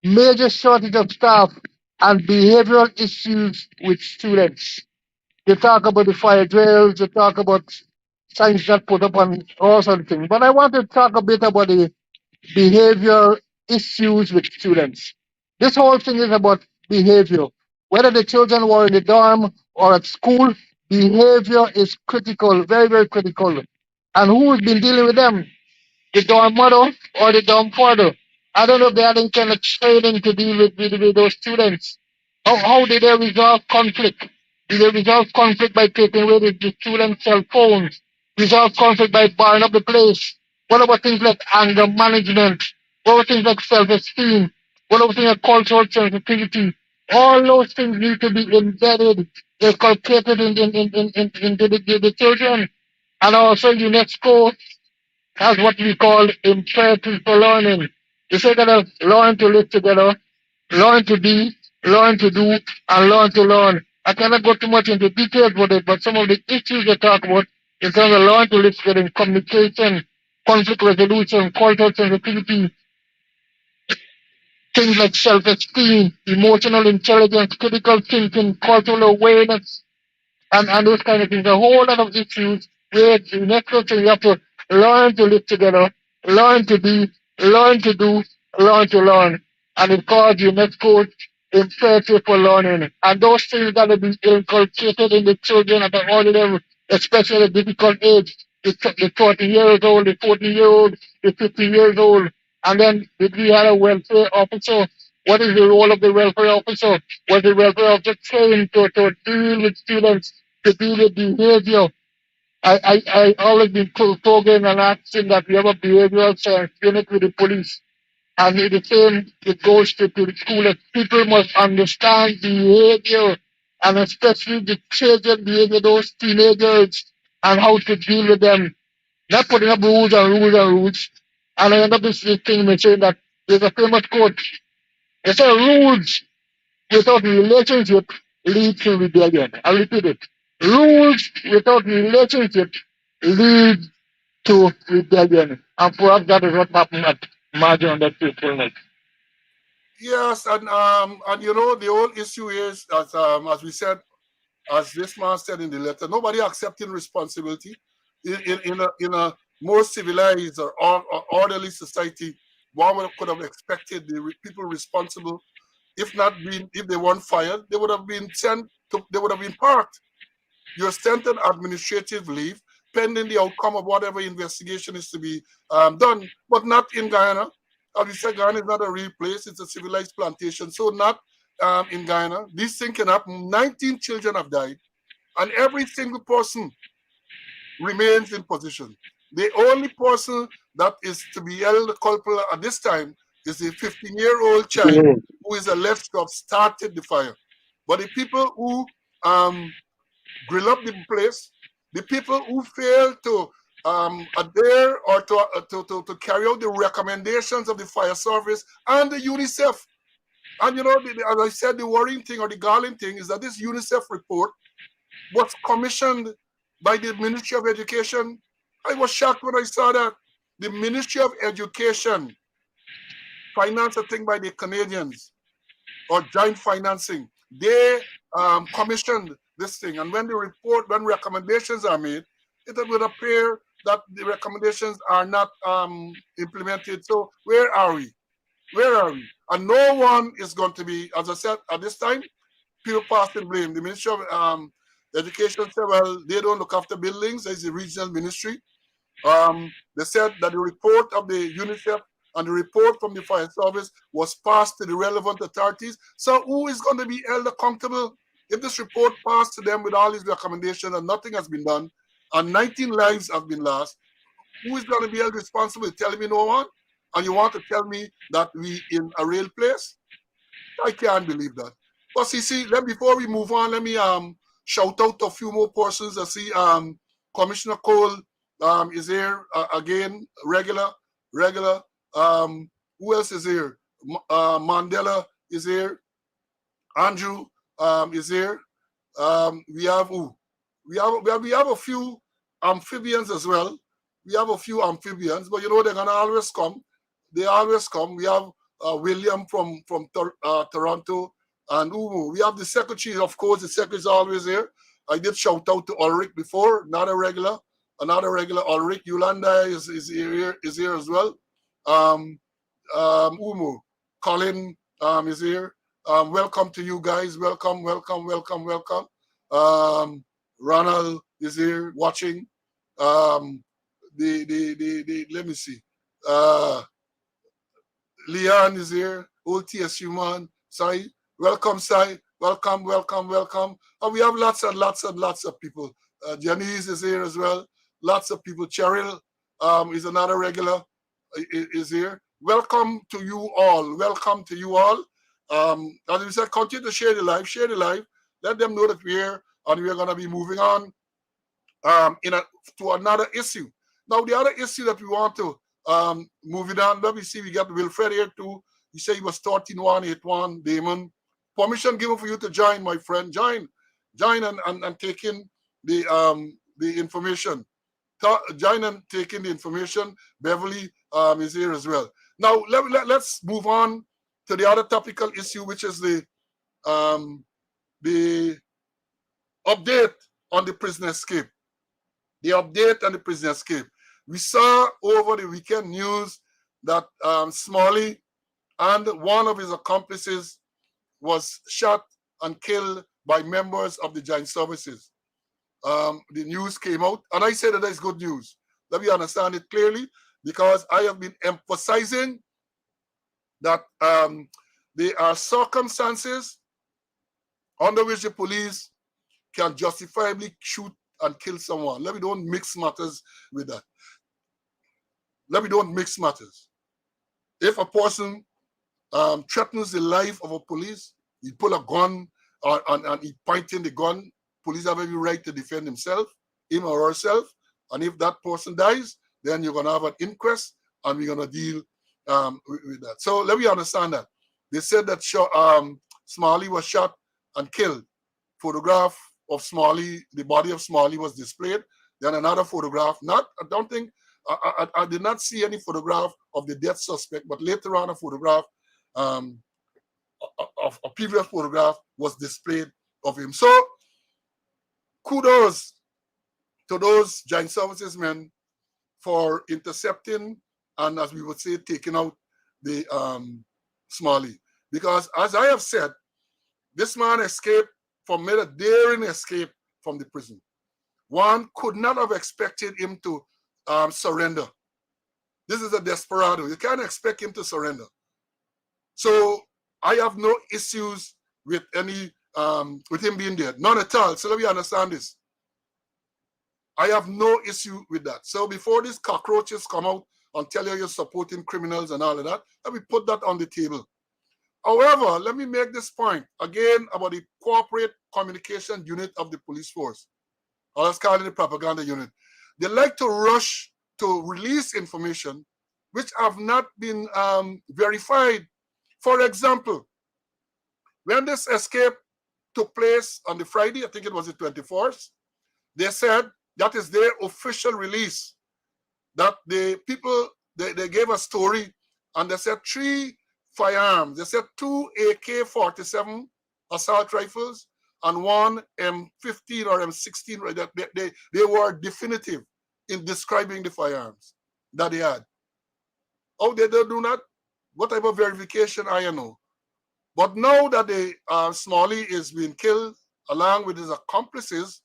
major shortage of staff, and behavioral issues with students. They talk about the fire drills, they talk about signs that put up on all sorts of things. But I want to talk a bit about the behavior issues with students. This whole thing is about behavior. Whether the children were in the dorm or at school, behavior is critical, very, very critical. And who's been dealing with them? The dorm mother or the dorm father? I don't know if they had any kind of training to deal with those students. How did they resolve conflict? Did they resolve conflict by taking away the students' cell phones? Resolve conflict by barring up the place? What about things like anger management? What about things like self-esteem? What about things like cultural sensitivity? All those things need to be embedded, inculcated into the children. And also UNESCO has what we call imperative for learning. You say that learn to live together, learn to be, learn to do, and learn to learn. I cannot go too much into details with it, but some of the issues they talk about in terms of learn to live together in communication, conflict resolution, cultural sensitivity, things like self-esteem, emotional intelligence, critical thinking, cultural awareness, and those kind of things. A whole lot of issues where the next person you have to learn to live together, learn to be, learn to do, learn to learn. And it calls you next coach imperative for learning. And those things gotta be inculcated in the children at an early level, especially at a difficult age. The 30 years old, the 40-year old, the 50 years old. And then if we had a welfare officer, what is the role of the welfare officer? Was the welfare officer trained to deal with students, to deal with behavior? I always been programming and asking that we have a behavioral science unit with the police. And the same, it goes to the school that people must understand behavior, and especially the children behavior, those teenagers, and how to deal with them. Not putting up rules and rules and rules. And I end up this thing by saying that there's a famous quote. It says rules without relationship lead to rebellion. I'll repeat it. Rules without relationship lead to rebellion. And perhaps that is what happened at margin on that faithfulness. Yes, and you know the whole issue is as we said, as this man said in the letter, nobody accepting responsibility in a more civilized or orderly society. One could have expected the people responsible, if they weren't fired, they would have been sent to, they would have been parked. You're sent on administrative leave pending the outcome of whatever investigation is to be done, but not in Guyana. As we said, Guyana is not a real place, it's a civilized plantation. So, not in Guyana. This thing can happen. 19 children have died, and every single person remains in position. The only person that is to be held culpable at this time is the 15-year-old child who is alleged to have started the fire. But the people who grill up the place, the people who fail to adhere or to carry out the recommendations of the fire service and the UNICEF. And you know, as I said, the worrying thing or the galling thing is that this UNICEF report was commissioned by the Ministry of Education. I was shocked when I saw that. The Ministry of Education financed a thing by the Canadians or joint financing. They commissioned this thing. And when when recommendations are made, it would appear that the recommendations are not implemented. So where are we? Where are we? And no one is going to be, as I said, at this time, people passing blame. The Ministry of Education said, well, they don't look after buildings. There's the regional ministry. They said that the report of the UNICEF and the report from the fire service was passed to the relevant authorities. So who is going to be held accountable if this report passed to them with all these recommendations and nothing has been done and 19 lives have been lost? Who is going to be held responsible? Telling me no one? And you want to tell me that we in a real place? I can't believe that. But see, before we move on, let me shout out a few more persons. I see Commissioner Cole is here again, regular. Who else is here? Mandela is here. Andrew is here. We have a few amphibians as well. We have a few amphibians, but you know they're gonna always come. They always come. We have William from Toronto, and we have the secretary. Of course, the secretary is always here. I did shout out to Ulrich before, another regular Ulrich. Yolanda is here as well. Umu, Colin is here. Welcome to you guys. Welcome. Ronald is here watching. Let me see. Leon is here. Old TSU man. Sai. Welcome, Sai. Welcome. And we have lots of people. Janice is here as well. Lots of people. Cheryl is another regular, is here. Welcome to you all. As we said, continue to share the live. Let them know that we're here and we're going to be moving on to another issue. Now, the other issue that we want to Moving on, let me see. We got Wilfred here too. He said he was 13181. Damon, permission given for you to join, my friend. Join and take in the information. Join and take in the information. Beverly is here as well. Now let's move on to the other topical issue, which is the update on the prison escape. The update on the prison escape. We saw over the weekend news that Smalley and one of his accomplices was shot and killed by members of the Joint Services. The news came out, and I say that is good news. Let me understand it clearly, because I have been emphasizing that there are circumstances under which the police can justifiably shoot and kill someone. Let me don't mix matters with that. Let me don't mix matters. If a person threatens the life of a police, he pull a gun and he pointing the gun, police have every right to defend himself, him or herself. And if that person dies, then you're going to have an inquest and we're going to deal with that. So let me understand that. They said that Smalley was shot and killed. Photograph of Smalley, the body of Smalley was displayed. Then another photograph, I did not see any photograph of the death suspect, but later on a photograph, of a previous photograph was displayed of him. So kudos to those Joint Services men for intercepting and, as we would say, taking out the Smalley. Because as I have said, this man escaped made a daring escape from the prison. One could not have expected him to surrender. This is a desperado. You can't expect him to surrender. So I have no issues with with him being dead. None at all. So let me understand this. I have no issue with that. So before these cockroaches come out and tell you you're supporting criminals and all of that, let me put that on the table. However, let me make this point again about the corporate communication unit of the police force. Or let's call it the propaganda unit. They like to rush to release information which have not been verified. For example, when this escape took place on the Friday, I think it was the 24th, they said that is their official release, that the people, they gave a story and they said 3 firearms. They said 2 AK-47 assault rifles and 1 M15 or M16. They were definitive in describing the firearms that they had. Oh, they don't do that? What type of verification? I don't know. But now that the Smalley is being killed along with his accomplices,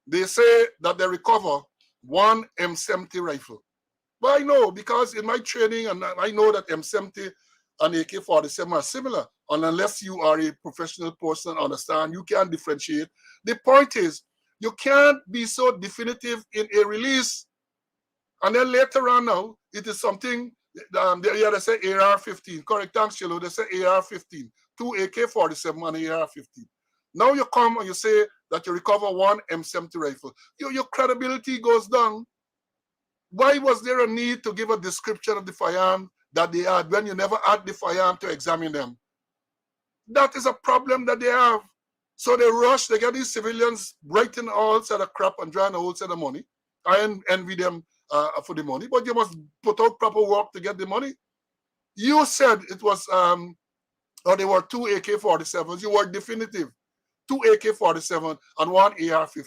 they say that they recover 1 M70 rifle. But I know, because in my training, and I know that M70 and AK-47 are similar, and unless you are a professional person, understand, you can differentiate. The point is, you can't be so definitive in a release. And then later on now, it is something, they say AR-15. Correct, thanks, Chilo. They say AR-15. 2 AK-47 and AR-15. Now you come and you say that you recover 1 M70 rifle. Your credibility goes down. Why was there a need to give a description of the firearm that they had when you never had the firearm to examine them? That is a problem that they have. So they rush, they get these civilians writing all sort of crap and drawing a whole set of money. I envy them for the money, but you must put out proper work to get the money. You said it was, or there were 2 AK-47s. You were definitive. 2 AK-47 and 1 AR-15.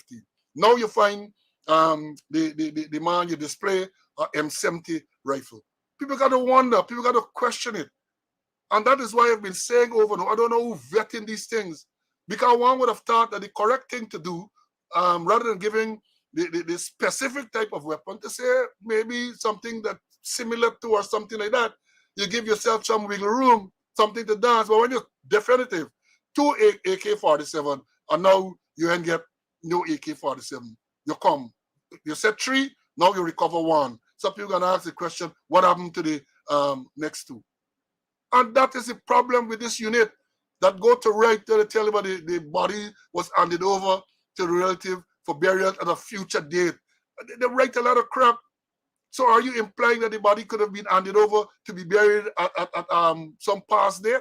Now you find the man you display M70 rifle. People got to wonder. People got to question it. And that is why I've been saying over and over, I don't know who vetting these things. Because one would have thought that the correct thing to do, rather than giving the specific type of weapon, to say maybe something that's similar to or something like that, you give yourself some wiggle room, something to dance. But when you're definitive, 2 AK-47, and now you ain't get no AK-47. You come. You said 3, now you recover 1. Some people are going to ask the question, what happened to the next 2? And that is the problem with this unit, that go to right to tell everybody the body was handed over to the relative for burial at a future date. They write a lot of crap. So are you implying that the body could have been handed over to be buried at some past date?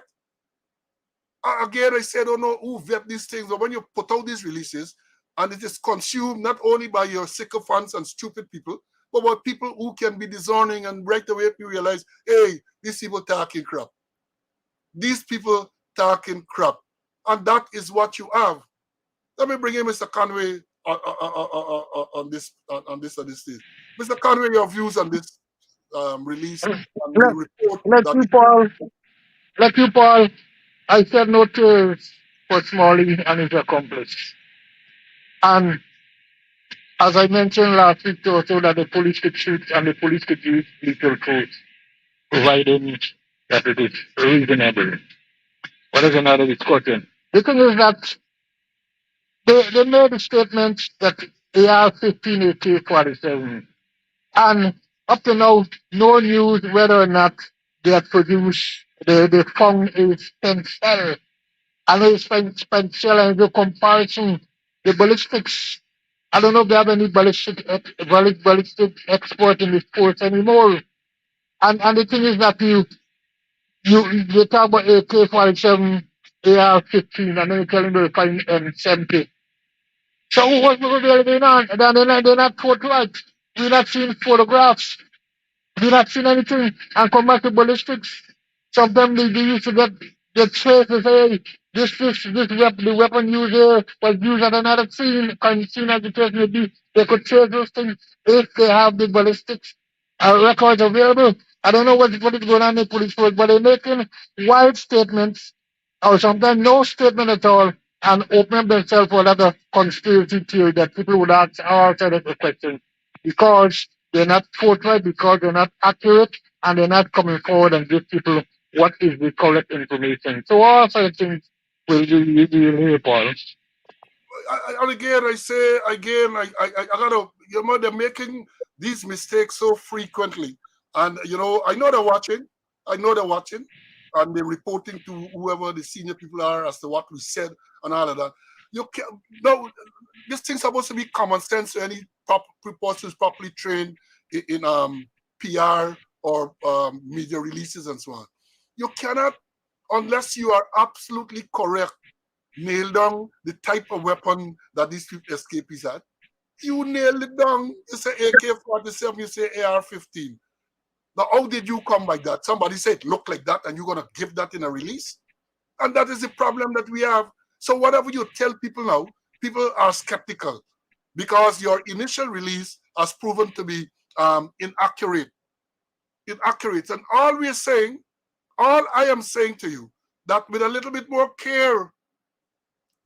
Again, I say I don't know who vet these things, but when you put out these releases and it is consumed not only by your sycophants and stupid people, but by people who can be discerning and right away you realize, hey, these people talking crap. These people talking crap. And that is what you have. Let me bring in Mr. Conway on this stage. Mr. Conway, your views on this release and the Let, report let that you, Paul. Let you, Paul. I said no tears for Smalley and his accomplice. And as I mentioned last week, also that the police could shoot and the police could use lethal force, providing that it is reasonable. What is another discussion? The thing is that they made a statement that AR-15 AK-47, and up to now, no news whether or not they have produced, they found a spent cell. I know it's spent cell and the comparison, the ballistics. I don't know if they have any ballistic expert in this force anymore. And the thing is that you talk about AK-47, AR-15, and then you're telling me to find M70. So what's really going on? They're not forthright. We're not seeing photographs. We're not seeing anything. And come back to ballistics. Sometimes they used to get traces. Hey, the weapon used here was used at another scene as the case may be. They could trace those things if they have the ballistics records available. I don't know what is going on in the police force, but they're making wild statements or sometimes no statement at all and open up themselves for another conspiracy theory that people would ask all sorts of questions because they're not forthright, because they're not accurate, and they're not coming forward and give people what is the correct information. So all sorts of things will hear, Paul. and again, I say again, I gotta, they're making these mistakes so frequently, and I know they're watching, I know they're watching, and they're reporting to whoever the senior people are as to what we said and all of that. You can no, this thing's supposed to be common sense to any person who's properly trained in PR or media releases and so on. You cannot, unless you are absolutely correct, nail down the type of weapon that these people escapees had. You nailed it down. You say AK-47, you say AR-15. Now, how did you come by that? Somebody said, look like that, and you're going to give that in a release? And that is the problem that we have. So whatever you tell people now, people are skeptical because your initial release has proven to be inaccurate. Inaccurate. And all I am saying to you, that with a little bit more care,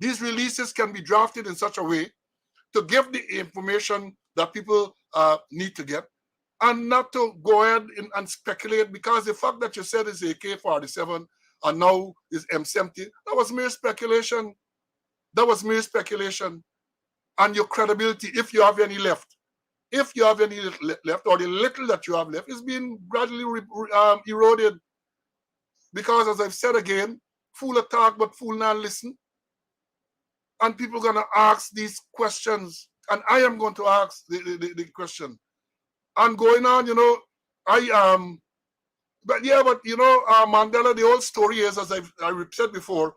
these releases can be drafted in such a way to give the information that people need to get and not to go ahead and speculate because the fact that you said is AK-47 and now is M70, that was mere speculation. That was mere speculation. And your credibility, if you have any left, if you have any left or the little that you have left is being gradually eroded because, as I've said again, fool attack but fool not listen. And people are going to ask these questions. And I am going to ask the question. And going on, but Mandela, the old story is, as I said before,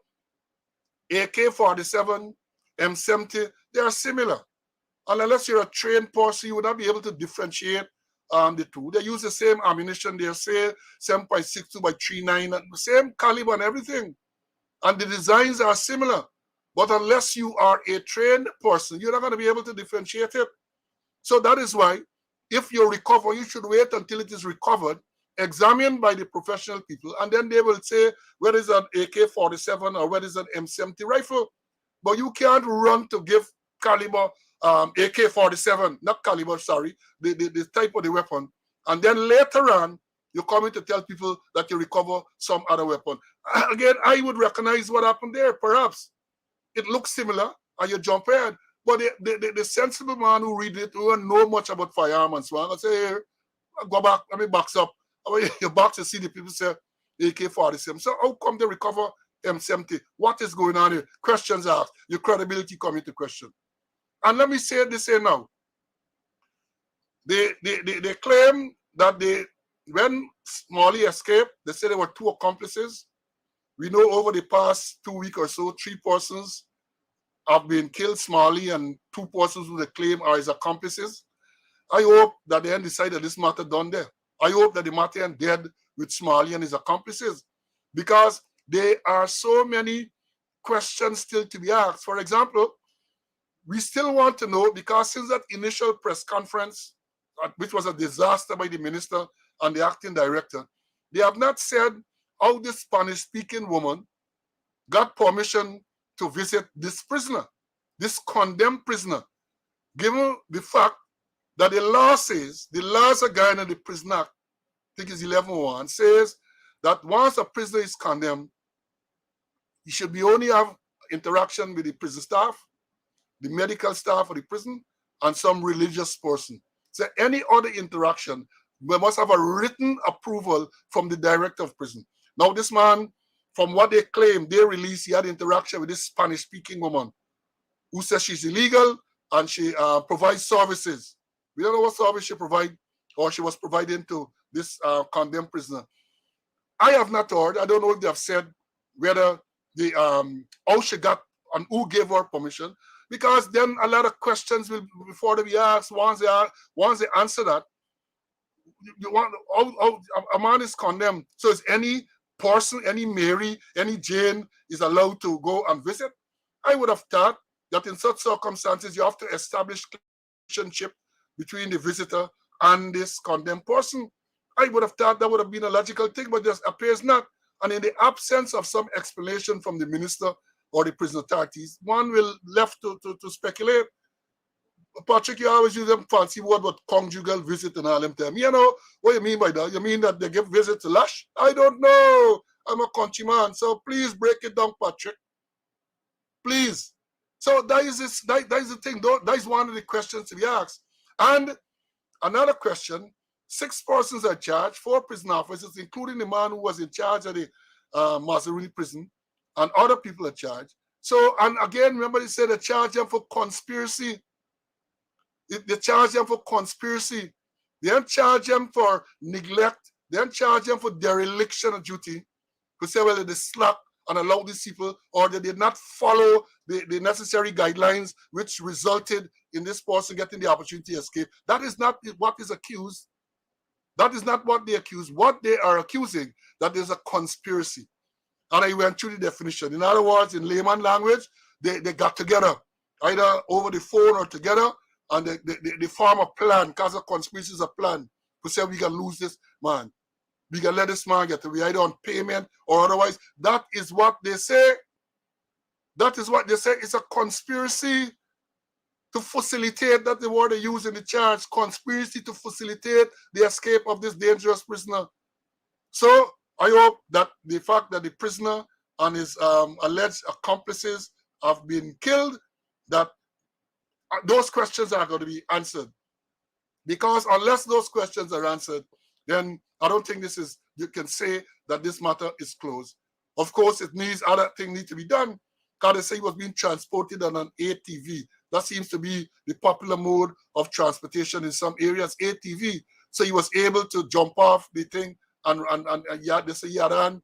AK-47, M70, they are similar. And unless you're a trained person, you would not be able to differentiate the two. They use the same ammunition. They say 7.62 by 39, the same caliber and everything. And the designs are similar. But unless you are a trained person, you're not going to be able to differentiate it. So that is why, if you recover, you should wait until it is recovered, examined by the professional people, and then they will say where is an AK-47 or where is an M70 rifle. But you can't run to give caliber AK-47, not caliber, sorry, the type of the weapon. And then later on, you're coming to tell people that you recover some other weapon. Again, I would recognize what happened there, perhaps. It looks similar, and you jump ahead. But the sensible man who read it, who don't know much about firearm and so on, I say, here, go back, let me box up. You box and see the people say AK-47. So how come they recover M70? What is going on here? Questions asked. Your credibility come into question. And let me say this here now. They claim that when Smalley escaped, they said there were two accomplices. We know over the past 2 weeks or so, three persons have been killed, Smalley and two persons who they claim are his accomplices. I hope that they then decided this matter done there. I hope that the matter end dead with Smalley and his accomplices, because there are so many questions still to be asked. For example, we still want to know, because since that initial press conference, which was a disaster by the minister and the acting director, they have not said how this Spanish-speaking woman got permission to visit this prisoner, this condemned prisoner, given the fact that the law says, the laws of Guyana, the Prison Act, I think it's 11.1, says that once a prisoner is condemned, he should be only have interaction with the prison staff, the medical staff of the prison, and some religious person. So any other interaction, we must have a written approval from the director of prison. Now this man, from what they claim, they released, he had interaction with this Spanish-speaking woman who says she's illegal and she provides services. We don't know what service she provides or she was providing to this condemned prisoner. I have not heard, I don't know if they have said whether the how she got and who gave her permission, because then a lot of questions will before they be asked. Once they answer that, you want how a man is condemned. So is any person, any Mary, any Jane is allowed to go and visit? I would have thought that in such circumstances you have to establish relationship between the visitor and this condemned person. I would have thought that would have been a logical thing, but just appears not. And in the absence of some explanation from the minister or the prison authorities, one will left to speculate. Patrick, you always use them fancy word about conjugal visit and all them time. You know what you mean by that? You mean that they give visit to Lash? I don't know. I'm a countryman, so please break it down, Patrick. Please. So that is the thing. That is one of the questions to be asked. And another question: 6 persons are charged, 4 prison officers, including the man who was in charge of the Mazaruni prison, and other people are charged. So, and again, remember they said they charge them for conspiracy. They charge them for conspiracy. They don't charge them for neglect. They don't charge them for dereliction of duty. To say whether they slack and allow these people, or they did not follow the necessary guidelines, which resulted in this person getting the opportunity to escape. That is not what is accused. That is not what they accuse. What they are accusing, that there's a conspiracy. And I went through the definition. In other words, in layman language, they got together, either over the phone or together, and they form a plan, because a conspiracy is a plan, to say we can lose this man. We can let this man get away, either on payment or otherwise. That is what they say. That is what they say. It's a conspiracy to facilitate, that the word they use in the charge, conspiracy to facilitate the escape of this dangerous prisoner. So I hope that the fact that the prisoner and his alleged accomplices have been killed, that those questions are going to be answered. Because unless those questions are answered, then I don't think you can say that this matter is closed. Of course, it needs other things need to be done. Because they say he was being transported on an ATV. That seems to be the popular mode of transportation in some areas, ATV. So he was able to jump off the thing and yeah, they say he had on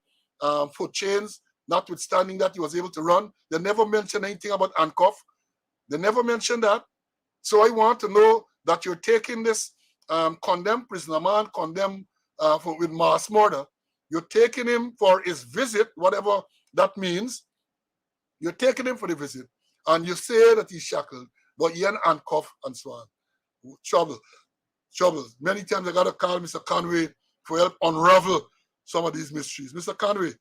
foot chains. Notwithstanding that, he was able to run. They never mentioned anything about handcuff. They never mentioned that. So I want to know that you're taking this condemned prisoner, man condemned with mass murder. You're taking him for his visit, whatever that means. You're taking him for the visit, and you say that he's shackled, but he ain't handcuffed and so on. Trouble. Many times I got to call Mr. Conway for help unravel some of these mysteries. Mr. Conway.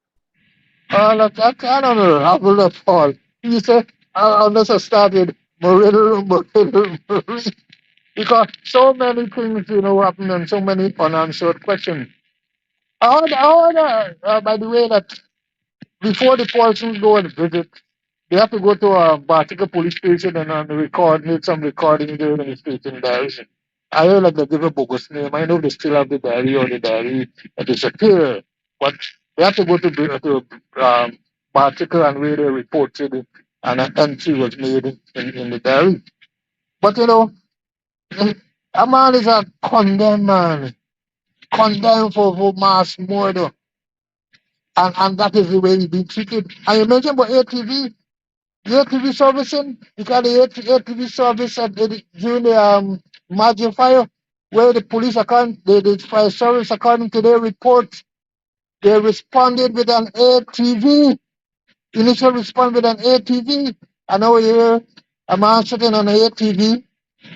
Look, I don't know. I will not fall. You say, unless I started Meridian, because so many things, happen and so many unanswered questions. By the way, that before the persons go and visit, they have to go to a particular police station and make some recording there in the station diary. I heard like they give a bogus name. I know they still have the diary or the diary disappear, but they have to go to particular and where they reported it, and an entry was made in the diary. But A man is a condemned man. Condemned for mass murder. And that is the way he's being treated. And you mentioned about ATV. The ATV servicing, because the ATV service during the Margin fire, where the police account, the fire service, according to their report, they responded with an ATV. Initial response with an ATV. And now here, a man sitting on an ATV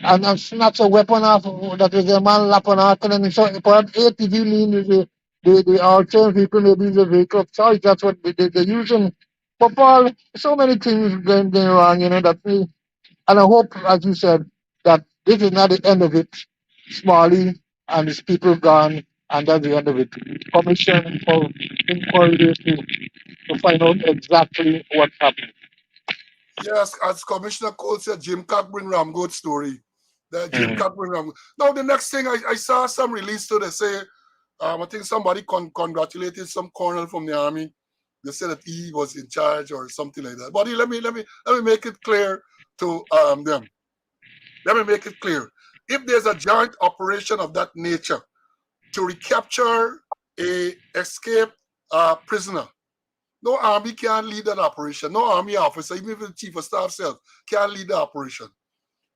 and snatch a weapon off that is a man lapping out. And so, perhaps ATV means the alternative vehicle, maybe the vehicle of choice. That's what they're using. But Paul, so many things going wrong, that we, and I hope, as you said, that this is not the end of it. Smalley and his people gone, and that's the end of it. Commission for inquiry to find out exactly what happened. Yes, as Commissioner Cole said, Jim Cockburn Ram, good story. The Jim Mhm. Cockburn Ram. Now, the next thing I saw some release to they say, I think somebody congratulated some colonel from the army. They said that he was in charge or something like that. But let me make it clear to them. Let me make it clear. If there's a joint operation of that nature to recapture a escaped prisoner, no army can lead that operation. No army officer, even if the chief of staff self, can lead the operation.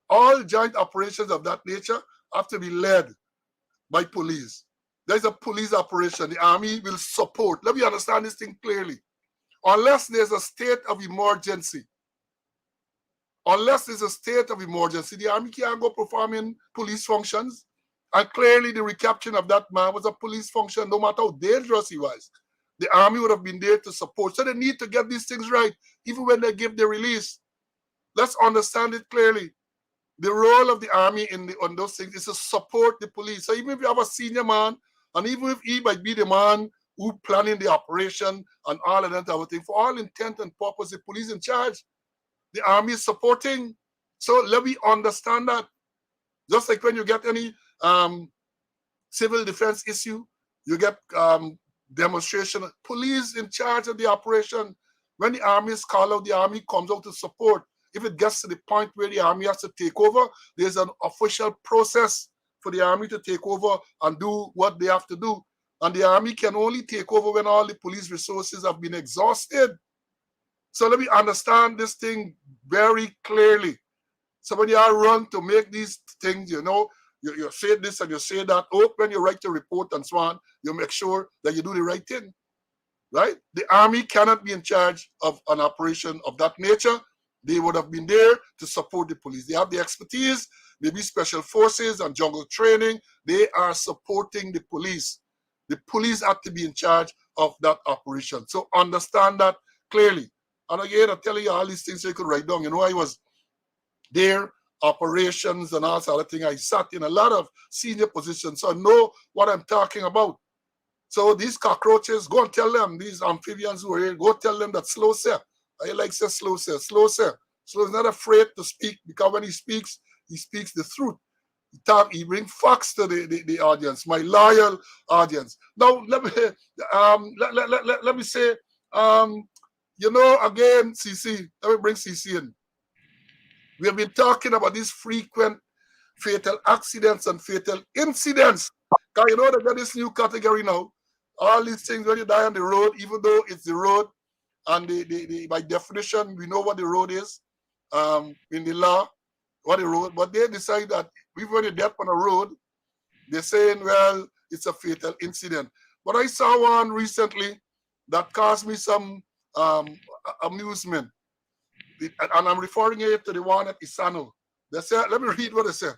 All joint operations of that nature have to be led by police. There's a police operation. The army will support. Let me understand this thing clearly. Unless there's a state of emergency, the army can't go performing police functions. And clearly the recapturing of that man was a police function, no matter how dangerous he was. The army would have been there to support. So they need to get these things right, even when they give the release. Let's understand it clearly. The role of the army on those things is to support the police. So even if you have a senior man, and even if he might be the man who planning the operation and all of that type of thing, for all intent and purpose, the police in charge, the army is supporting. So let me understand that. Just like when you get any civil defense issue, you get demonstration, police in charge of the operation. When the army is called out, the army comes out to support. If it gets to the point where the army has to take over, there's an official process for the army to take over and do what they have to do. And the army can only take over when all the police resources have been exhausted. So let me understand this thing very clearly. So when you are run to make these things, you say this and you say that. Oh, when you write your report and so on, you make sure that you do the right thing, right? The army cannot be in charge of an operation of that nature. They would have been there to support the police. They have the expertise, maybe special forces and jungle training. They are supporting the police. The police have to be in charge of that operation. So understand that clearly. And again, I'm telling you all these things so you could write down. I was there, operations and all sort of thing. I sat in a lot of senior positions, so I know what I'm talking about. So these cockroaches, go and tell them, these amphibians who are here, go tell them that slow sir. I like say slow sir. Slow sir. Slow is not afraid to speak, because when he speaks the truth. He brings facts to the audience, my loyal audience. Now let me let me say, again, CC, let me bring CC in. We have been talking about these frequent fatal accidents and fatal incidents. Because they got this new category now. All these things when you die on the road, even though it's the road, and by definition, we know what the road is in the law, what the road, but they decide that even when you death on a road, they're saying, well, it's a fatal incident. But I saw one recently that caused me some amusement. And I'm referring it to the one at Isano. They said, let me read what they said.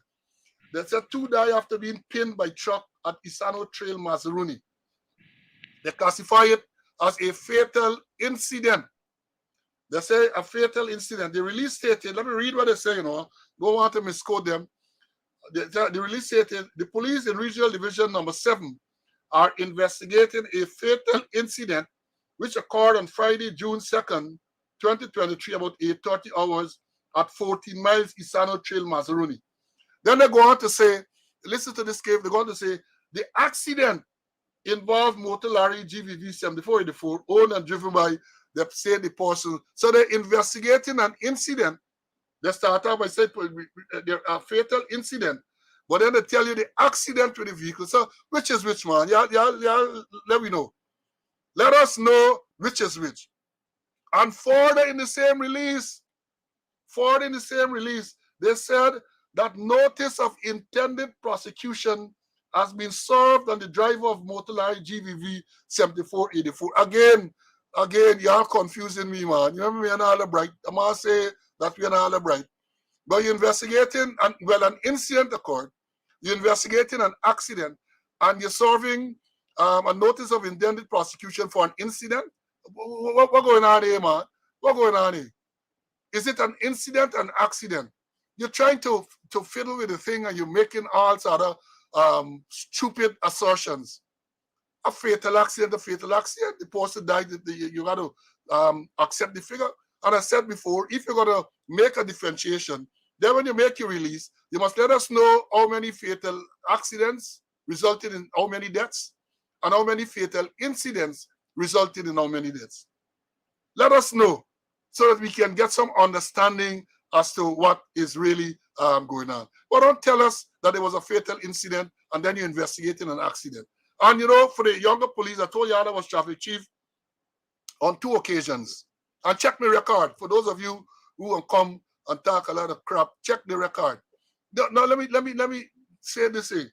They said 2 die after being pinned by truck at Isano Trail, Mazaruni. They classify it as a fatal incident. They say a fatal incident. The release stated, let me read what they say, don't want to misquote them. The release stated, the police in Regional Division number 7 are investigating a fatal incident which occurred on Friday, June 2nd, 2023, about 8:30 hours at 14 miles Isano Trail, Mazaruni. Then they go on to say, listen to this case, they go on to say, the accident involved motor lorry GVV 7484, owned and driven by the person. So they're investigating an incident. They start out by saying a fatal incident But then they tell you the accident with the vehicle. So which is which, man? Yeah, let me know. Let us know which is which. And further in the same release, they said that notice of intended prosecution has been served on the driver of motor lorry GVV 7484. Again, you're confusing me, man. You remember me and all the bright. I must say that we are all the bright. But you're investigating, and well, an incident occurred. You're investigating an accident, and you're serving a notice of intended prosecution for an incident. What going on here, man? What going on here? Is it an incident, an accident? You're trying to fiddle with the thing, and you're making all sort of stupid assertions. A fatal accident, the person died, you got to accept the figure. And I said before, if you're going to make a differentiation, then when you make your release, you must let us know how many fatal accidents resulted in how many deaths, and how many fatal incidents resulted in how many deaths. Let us know so that we can get some understanding as to what is really going on. But don't tell us that there was a fatal incident and then you're investigating an accident. And you know, for the younger police, I told you I was traffic chief on 2 occasions. And check my record. For those of you who will come and talk a lot of crap, check the record. Now let me say this thing.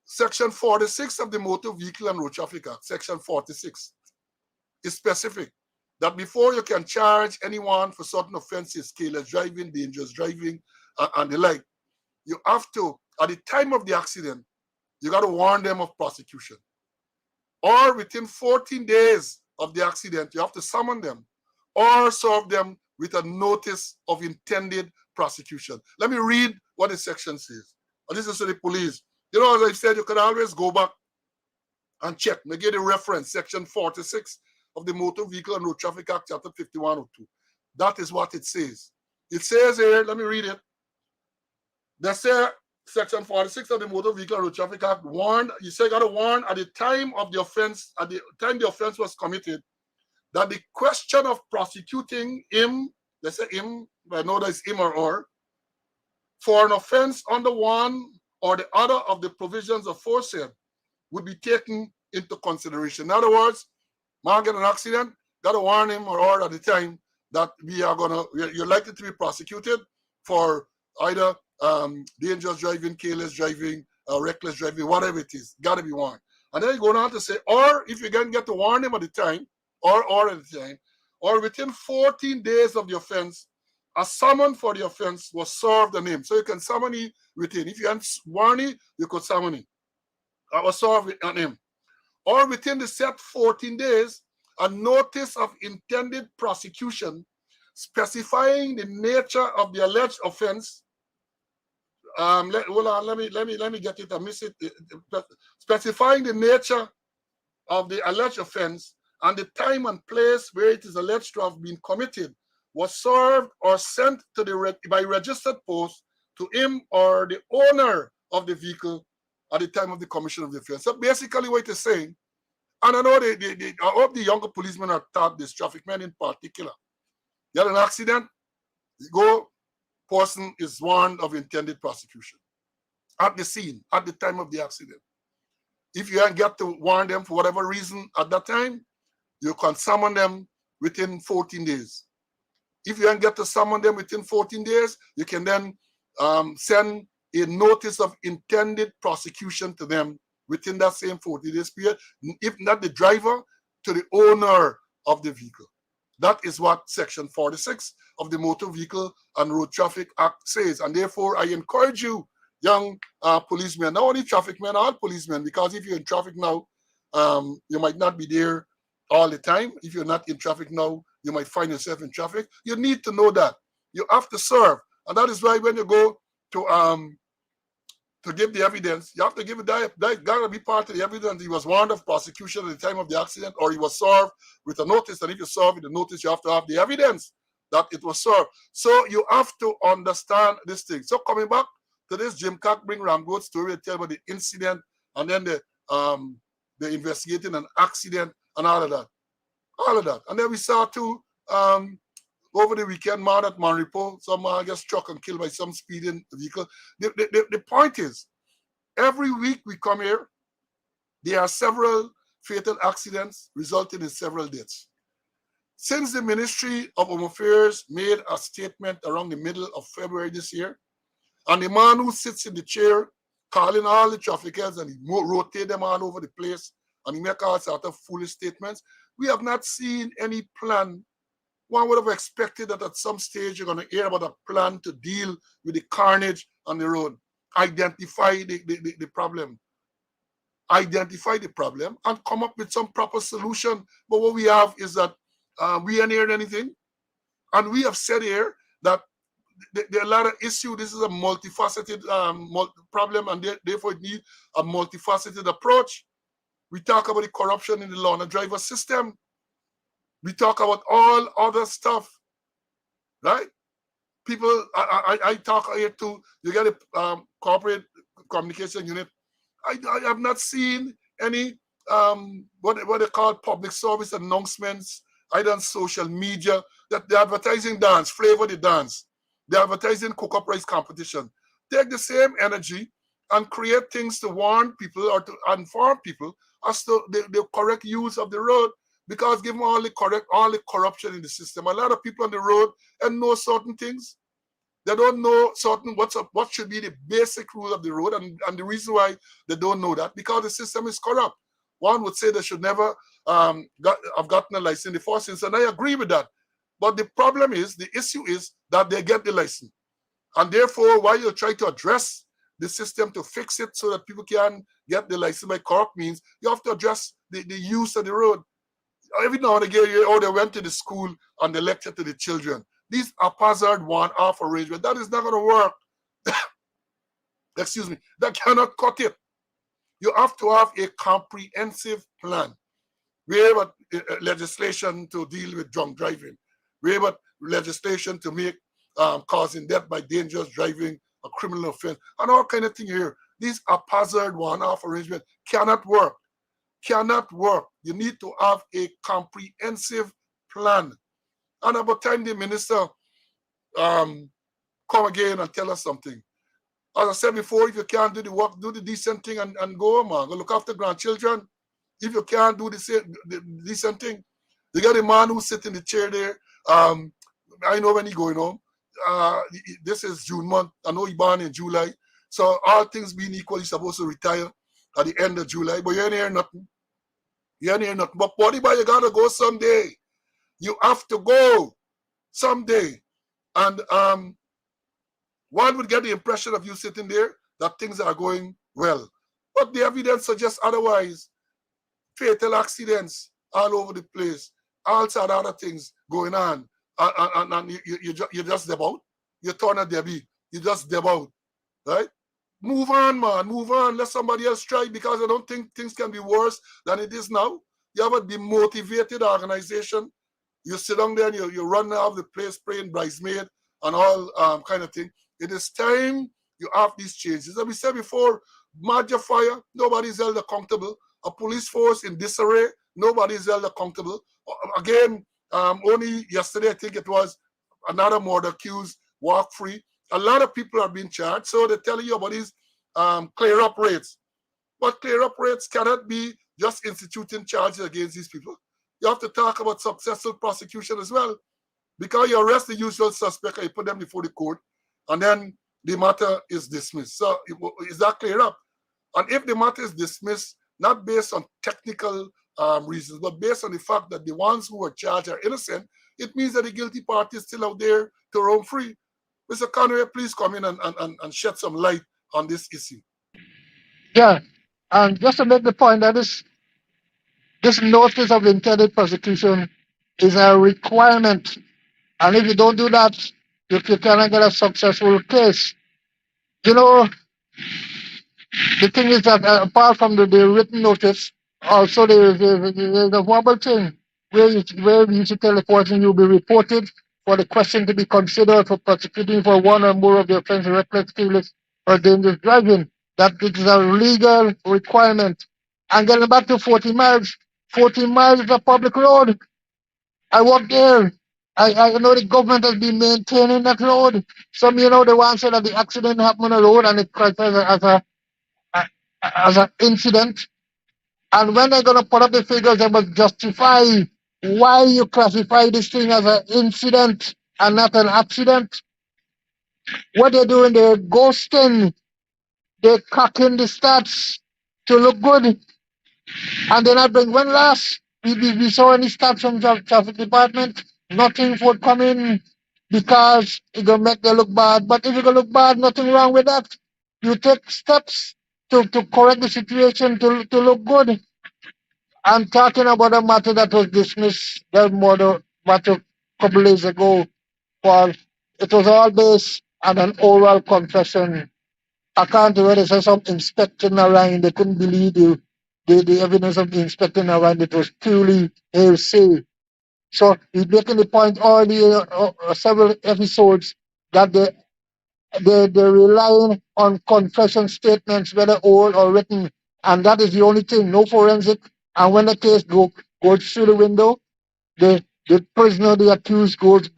Section 46 of the Motor Vehicle and Road Traffic Act, Section 46, is specific that before you can charge anyone for certain offenses, careless driving, dangerous driving, and the like, you have to, at the time of the accident, you got to warn them of prosecution. Or within 14 days of the accident, you have to summon them or serve them with a notice of intended prosecution. Let me read what the section says. And this is to the police. You know, as I said, you can always go back and check. Let me get a reference, Section 46 of the Motor Vehicle and Road Traffic Act, Chapter 5102. That is what it says. It says here, let me read it. They say, Section 46 of the Motor Vehicle and Road Traffic Act warned, you say you got to warn at the time of the offense, at the time the offense was committed, that the question of prosecuting him, they say him, but I know that it's him or, for an offense under one or the other of the provisions aforesaid would be taken into consideration. In other words, man get an accident, got to warn him or at the time that you're likely to be prosecuted for either dangerous driving, careless driving, reckless driving, whatever it is, got to be warned. And then you go on to say, or if you can get to warn him at the time, or at the time, or within 14 days of the offense, a summon for the offense was served on him. So you can summon him within. If you can warn him, you could summon him. That was served on him. Or within the set 14 days, a notice of intended prosecution specifying the nature of the alleged offense. Let me get it. I miss it. Specifying the nature of the alleged offense and the time and place where it is alleged to have been committed was served or sent to by registered post to him or the owner of the vehicle at the time of the commission of the offense. So basically what it's saying, and I know I hope the younger policemen are taught this, traffic men in particular. You had an accident, you go, person is warned of intended prosecution at the scene, at the time of the accident. If you don't get to warn them for whatever reason at that time, you can summon them within 14 days. If you don't get to summon them within 14 days, you can then send a notice of intended prosecution to them within that same 40 days period, if not the driver, to the owner of the vehicle. That is what Section 46 of the Motor Vehicle and Road Traffic Act says. And therefore, I encourage you, young policemen, not only traffic men, all policemen, because if you're in traffic now, you might not be there all the time. If you're not in traffic now, you might find yourself in traffic. You need to know that. You have to serve. And that is why when you go to give the evidence, you have to give it that got to be part of the evidence. He was warned of prosecution at the time of the accident, or he was served with a notice. And if you serve with the notice, you have to have the evidence that it was served. So you have to understand this thing. So coming back to this Jim Cock bring Ramgood story, tell about the incident and then the investigating an accident and all of that. All of that. And then we saw too, over the weekend, man at Manripo, some man gets struck and killed by some speeding vehicle. The point is, Every week we come here, there are several fatal accidents resulting in several deaths. Since the Ministry of Home Affairs made a statement around the middle of February this year, and the man who sits in the chair calling all the traffickers and he rotate them all over the place and he make all sorts of foolish statements, we have not seen any plan. One would have expected that at some stage you're going to hear about a plan to deal with the carnage on the road, identify the problem, and come up with some proper solution. But what we have is that we ain't hearing anything. And we have said here that there are a lot of issues. This is a multifaceted problem, and therefore it needs a multifaceted approach. We talk about the corruption in the law and driver system. We talk about all other stuff, right? People, I talk here too. You get a corporate communication unit. I have not seen any what they call public service announcements either on social media that the advertising dance, flavor the dance, the advertising cook-up rice competition. Take the same energy and create things to warn people or to inform people as to the correct use of the road. Because given all the corruption in the system, a lot of people on the road and know certain things. They don't know certain what should be the basic rule of the road, and the reason why they don't know that because the system is corrupt. One would say they should never have gotten a license in the first instance, and I agree with that. But the problem is, the issue is that they get the license, and therefore, while you try to address the system to fix it so that people can get the license by corrupt means, you have to address the use of the road. Every now and again, they went to the school and they lecture to the children. These haphazard one-off arrangement, that is not going to work. Excuse me, that cannot cut it. You have to have a comprehensive plan. We have legislation to deal with drunk driving. We have legislation to make causing death by dangerous driving a criminal offense, and all kind of thing here. These haphazard one-off arrangement cannot work. Cannot work. You need to have a comprehensive plan. And about time the minister come again and tell us something. As I said before, if you can't do the work, do the decent thing and go, man. Go look after grandchildren. If you can't do the decent thing, you got a man who sit in the chair there. I know when he going home. This is June month. I know he born in July. So all things being equal, he's supposed to retire at the end of July. But you ain't hear nothing. You ain't hear nothing. But buddy, you gotta go someday. You have to go someday. And one would get the impression of you sitting there that things are going well. But the evidence suggests otherwise. Fatal accidents all over the place. All sorts of other things going on. And you just deb out. You turn a Debbie. You just deb out. Right? Move on, man. Move on. Let somebody else try, because I don't think things can be worse than it is now. You have a demotivated organization. You sit down there and you run out of the place praying bridesmaid and all kind of thing. It is time you have these changes. As we said before, major fire, nobody's held accountable. A police force in disarray, nobody's held accountable. Again, only yesterday, I think it was, another murder accused walk free. A lot of people are being charged, so they're telling you about these clear-up rates. But clear-up rates cannot be just instituting charges against these people. You have to talk about successful prosecution as well, because you arrest the usual suspect and you put them before the court, and then the matter is dismissed. So is that clear up? And if the matter is dismissed, not based on technical reasons, but based on the fact that the ones who are charged are innocent, it means that the guilty party is still out there to roam free. Mr. Conway, please come in and shed some light on this issue. Yeah. And just to make the point that this notice of intended prosecution is a requirement. And if you don't do that, you cannot get a successful case. You know, the thing is that apart from the written notice, also there's a verbal thing where you should tell the person you'll be reported for the question to be considered for prosecuting for one or more of the offenses reckless, careless, or dangerous driving. That it is a legal requirement. And getting back to 40 miles, 40 miles is a public road. I walk there. I know the government has been maintaining that road. Some, the one said that the accident happened on the road and it classifies as as an incident. And when they're going to put up the figures, they must justify why you classify this thing as an incident and not an accident. What they're doing, they're ghosting, they're cocking the stats to look good. And then I bring when last we saw any stats from the traffic department, nothing forthcoming because it's gonna make them look bad. But if you're gonna look bad, nothing wrong with that. You take steps to correct the situation to look good. I'm talking about a matter that was dismissed that matter a couple days ago. Paul. It was all based on an oral confession. I can't do it. Said some inspecting around. They couldn't believe the evidence of the inspecting around. It was purely hearsay. So he's making the point all the several episodes that they're relying on confession statements, whether oral or written, and that is the only thing. No forensic. And when the case goes through the window, the prisoner, the accused goes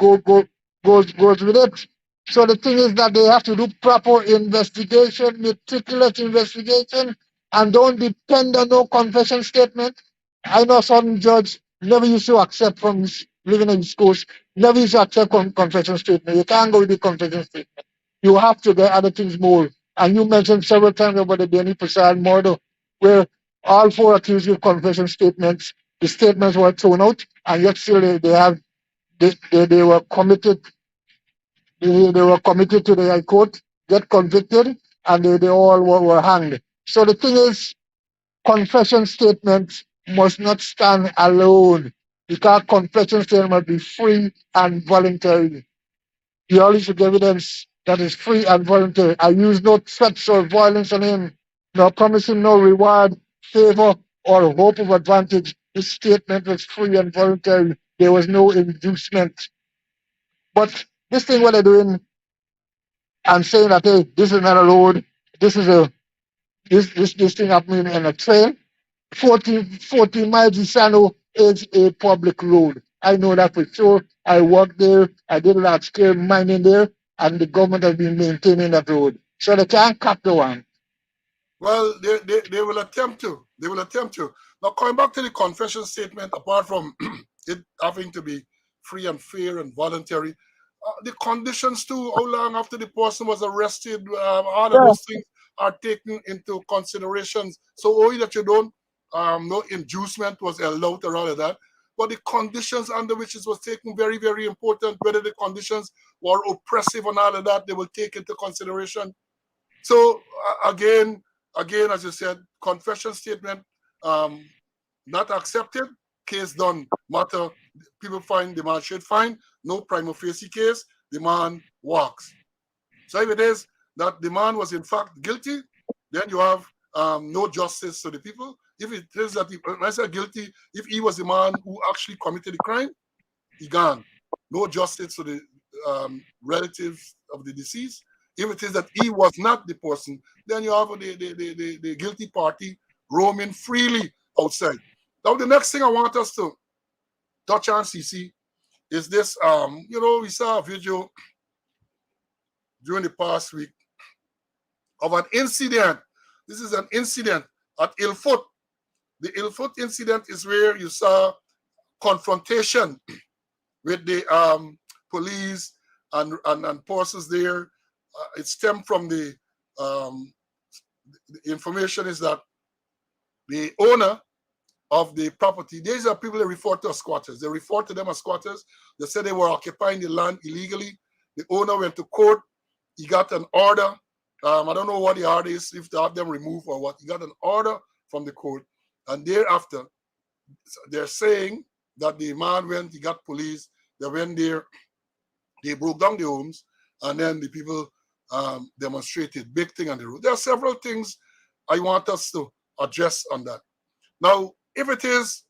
with it. So the thing is that they have to do proper investigation, meticulous investigation, and don't depend on no confession statement. I know some judge never used to accept from living in schools, never used to accept confession statement. You can't go with the confession statement. You have to get other things more. And you mentioned several times about the Benny Prasad murder, where all four accused give confession statements. The statements were thrown out, and yet still they were committed. They were committed to the high court, get convicted, and they all were hanged. So the thing is, confession statements must not stand alone because confession statement must be free and voluntary. You always should give evidence that is free and voluntary. I use no threats or violence on him, nor promise him no reward, favor, or hope of advantage. His statement was free and voluntary. There was no inducement. But this thing what they're doing and saying that hey, this is not a road, this is a this thing happening in a trail. 14 miles Isano is a public road. I know that for sure. I worked there, I did large scale mining there, and the government has been maintaining that road. So they can't cut the one. Well, they will attempt to. They will attempt to. Now, coming back to the confession statement, apart from it having to be free and fair and voluntary, the conditions too, how long after the person was arrested, all of Yeah. those things are taken into considerations. So only that you don't, no inducement was allowed or all of that. But the conditions under which it was taken very, very important. Whether the conditions were oppressive and all of that, they will take into consideration. So again, as you said, confession statement um, not accepted, case done. Matter people find the man should find no prima facie case, the man walks. So if it is that the man was in fact guilty, then you have no justice to the people. If it is that when I say guilty, if he was the man who actually committed the crime, he gone. No justice to the relatives of the deceased. If it is that he was not the person, then you have the guilty party roaming freely outside. Now, the next thing I want us to touch on, CC, is this. We saw a video during the past week of an incident. This is an incident at Ilfoot. The Ilfoot incident is where you saw confrontation with the police and forces there. It stemmed from the information is that the owner of the property, these are people that refer to as squatters. They refer to them as squatters. They said they were occupying the land illegally. The owner went to court. He got an order. I don't know what the order is, if they have them removed or what. He got an order from the court. And thereafter, they're saying that the man went, he got police, they went there, they broke down the homes, and then the people demonstrated big thing on the road. There are several things I want us to address on that. Now, if it is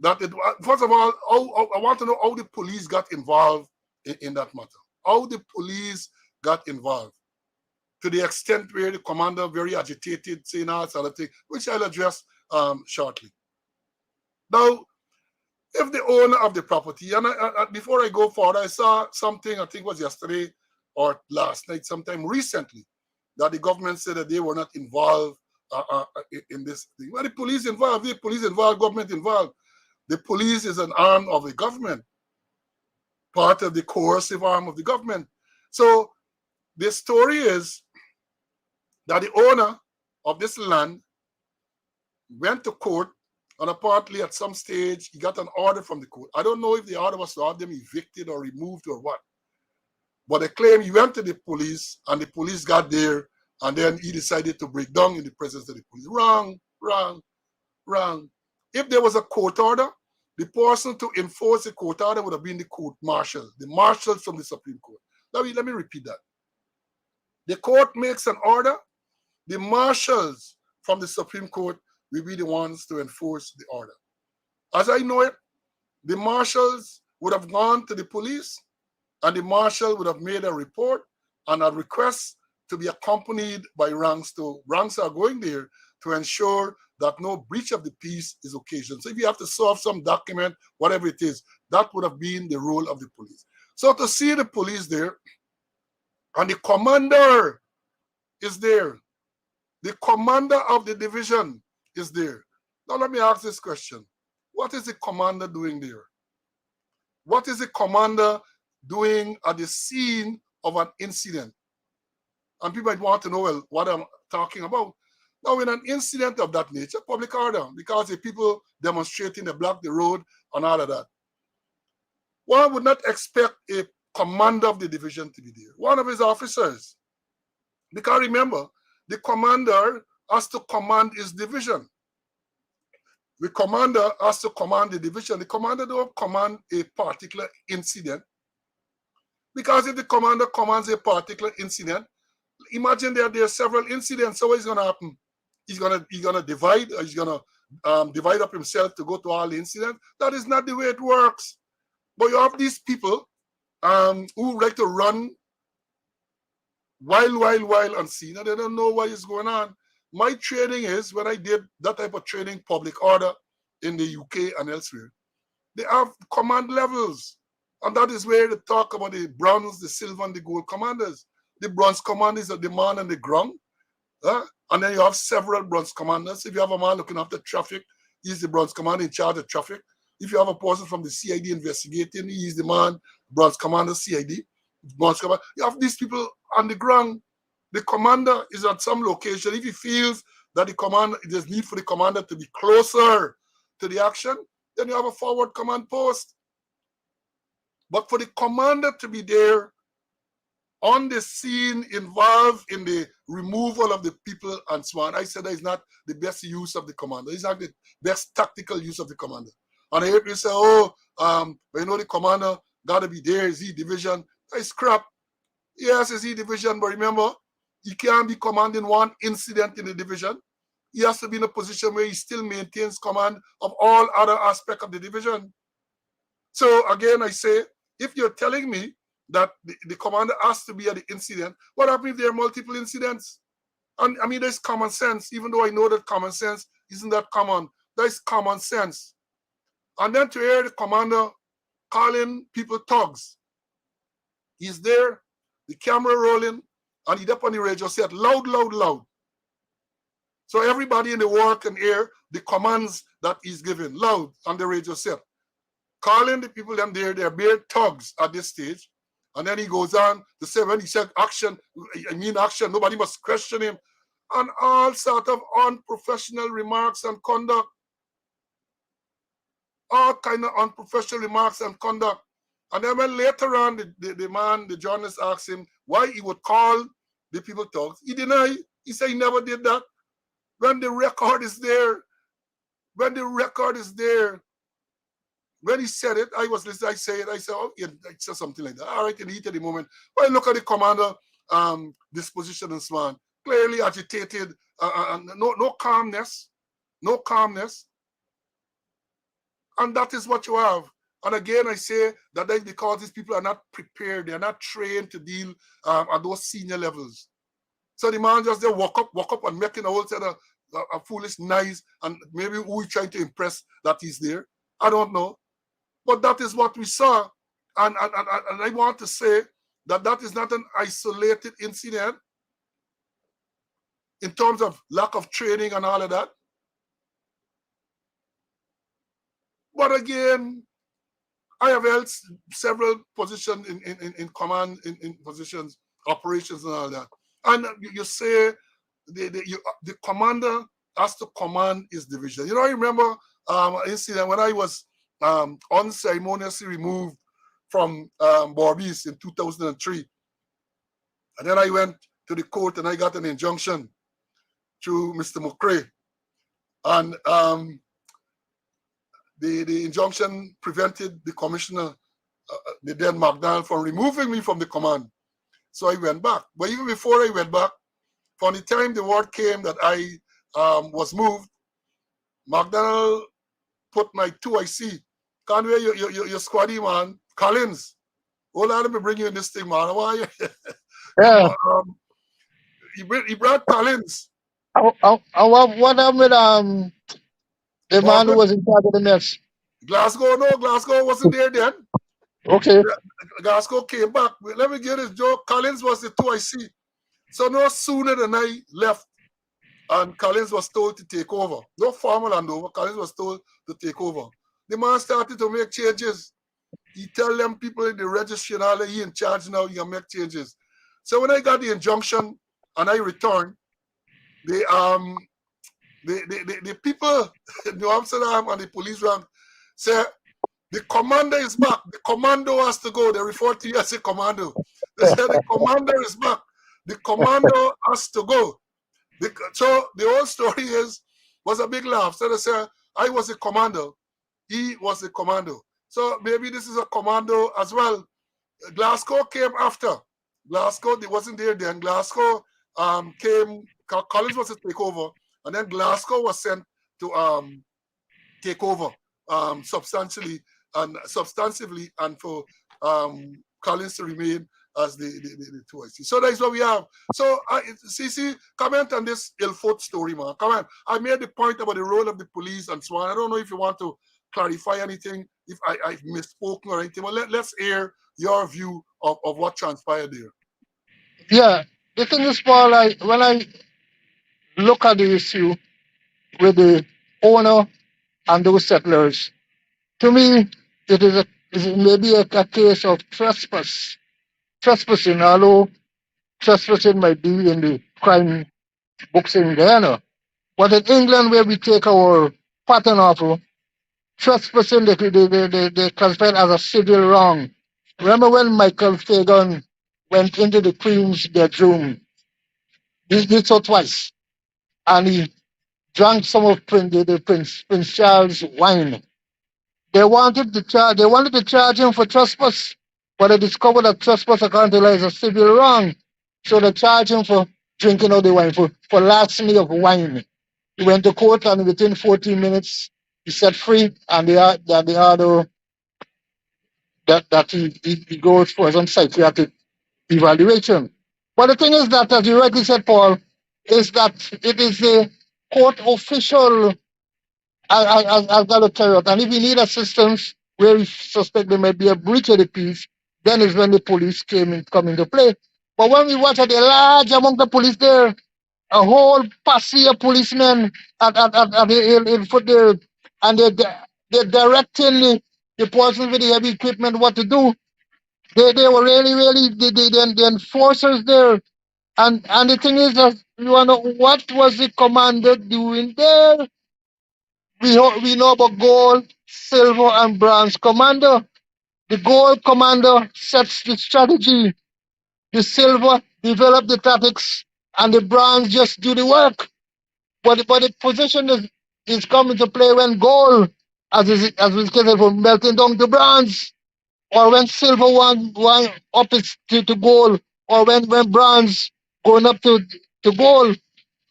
that, first of all, I want to know how the police got involved in that matter. How the police got involved to the extent where the commander very agitated, saying all sort of thing, which I'll address shortly. Now, if the owner of the property, and before I go forward, I saw something, I think it was yesterday or last night, sometime recently, that the government said that they were not involved in this thing. Well, the police involved, government involved. The police is an arm of the government, part of the coercive arm of the government. So the story is that the owner of this land went to court, and apparently at some stage he got an order from the court. I don't know if the order was to have them evicted or removed or what. But they claim he went to the police and the police got there and then he decided to break down in the presence of the police. Wrong, wrong, wrong. If there was a court order, the person to enforce the court order would have been the court marshal, the marshals from the Supreme Court. Let me repeat that. The court makes an order, the marshals from the Supreme Court will be the ones to enforce the order. As I know it, the marshals would have gone to the police and the marshal would have made a report and a request to be accompanied by ranks. Ranks are going there to ensure that no breach of the peace is occasioned. So if you have to solve some document, whatever it is, that would have been the role of the police. So to see the police there, and the commander is there, the commander of the division is there. Now let me ask this question. What is the commander doing there? What is the commander doing at the scene of an incident? And people might want to know, well, what I'm talking about. Now, in an incident of that nature, public order, because the people demonstrating, they block the road and all of that, one would not expect a commander of the division to be there, one of his officers. Because remember, the commander has to command his division. The commander has to command the division. The commander don't command a particular incident. Because if the commander commands a particular incident, imagine there are several incidents. So what's going to happen? He's gonna divide, or he's gonna divide up himself to go to all the incidents. That is not the way it works. But you have these people who like to run wild unseen, and they don't know what is going on. My training is, when I did that type of training, public order in the UK and elsewhere, they have command levels. And that is where they talk about the bronze, the silver, and the gold commanders. The bronze commanders are the man on the ground. And then you have several bronze commanders. If you have a man looking after traffic, he's the bronze commander in charge of traffic. If you have a person from the CID investigating, he's the man, bronze commander, CID, bronze commander. You have these people on the ground. The commander is at some location. If he feels that there's need for the commander to be closer to the action, then you have a forward command post. But for the commander to be there on the scene, involved in the removal of the people and so on, I said that is not the best use of the commander. It's not the best tactical use of the commander. And I hear people say, the commander got to be there, is he division? That's crap. Yes, is he division, but remember, he can't be commanding one incident in the division. He has to be in a position where he still maintains command of all other aspects of the division. So again, I say, if you're telling me that the commander has to be at the incident, what happens if there are multiple incidents? And I mean, there's common sense, even though I know that common sense isn't that common. There's common sense. And then to hear the commander calling people thugs, he's there, the camera rolling, and he's up on the radio, said loud, loud, loud. So everybody in the world can hear the commands that he's giving loud on the radio set. Calling the people them there, they're mere thugs at this stage. And then he goes on to say, when he said action, nobody must question him. And all sort of unprofessional remarks and conduct. All kind of unprofessional remarks and conduct. And then when later on, the journalist asked him why he would call the people thugs, he denied. He said he never did that. When the record is there, when he said it, I was listening, I said, oh, yeah, I said something like that. All right, in the heat of the moment. But look at the commander disposition and so on. Clearly agitated, no calmness. And that is what you have. And again, I say that is because these people are not prepared. They are not trained to deal at those senior levels. So the man just there walk up and making a whole set of foolish noise, and maybe who he's trying to impress that he's there. I don't know. But that is what we saw. And I want to say that is not an isolated incident. in terms of lack of training and all of that. But again, I have held several positions in command, in positions, operations, and all that. And you say the commander has to command his division. I remember an incident when I was unceremoniously removed from Barbies in 2003. And then I went to the court and I got an injunction through Mr. McCrae. And the injunction prevented the commissioner, the then McDonald, from removing me from the command. So I went back. But even before I went back, from the time the word came that I was moved, McDonald put my 2IC. Conway, your squaddy man, Collins. Hold on, let me bring you in this thing, man. How are you? Yeah. He brought Collins. What happened with the man who Morgan, was in charge of the mess? Glasgow, no, Glasgow wasn't there then. Okay. Glasgow came back. Let me get this joke. Collins was the 2IC. So no sooner than I left, and Collins was told to take over. No formal handover. Collins was told to take over. The man started to make changes. He tell them people in the registry and all that he in charge now, you can make changes. So when I got the injunction and I returned, the people in New Amsterdam and the police rank said, the commander is back. The commando has to go. They refer to you as a commando. They said the commander is back. The commando has to go. So the whole story was a big laugh. So they said, I was a commando. He was a commando. So maybe this is a commando as well. Glasgow came after. Glasgow, they wasn't there then. Glasgow came, Collins was to take over, and then Glasgow was sent to take over substantively and for Collins to remain as the 2IC. So that's what we have. So CC, comment on this Ilford story, man. Comment. I made the point about the role of the police and so on. I don't know if you want to clarify anything, if I've misspoken or anything, but let's hear your view of what transpired there. Yeah. The thing is, Paul, when I look at the issue with the owner and those settlers, to me, it may be a case of trespassing, although trespassing might be in the crime books in Guyana. But in England, where we take our pattern of trespassing, they classify it as a civil wrong. Remember when Michael Fagan went into the Queen's bedroom? He did so twice, and he drank some of Prince Charles' wine. They wanted to charge him for trespass, but they discovered that trespass according to law is a civil wrong. So they charged him for drinking out the wine, for larceny of wine. He went to court, and within 14 minutes he set free, and the order that he goes for some psychiatric evaluation. But the thing is that, as you rightly said, Paul, is that it is a court official as got to carry out. And if we need assistance where we suspect there might be a breach of the peace, then is when the police come into play. But when we watch at a large amount of police there, a whole posse of policemen in foot there, and they're directing the persons with the heavy equipment what to do. They were really the enforcers there. And the thing is that you wanna know what was the commander doing there? We know about gold, silver, and bronze commander. The gold commander sets the strategy. The silver develop the tactics, and the bronze just do the work. But the position is coming to play when gold, as is case for melting down to bronze, or when silver one up is to gold, or when bronze going up to gold.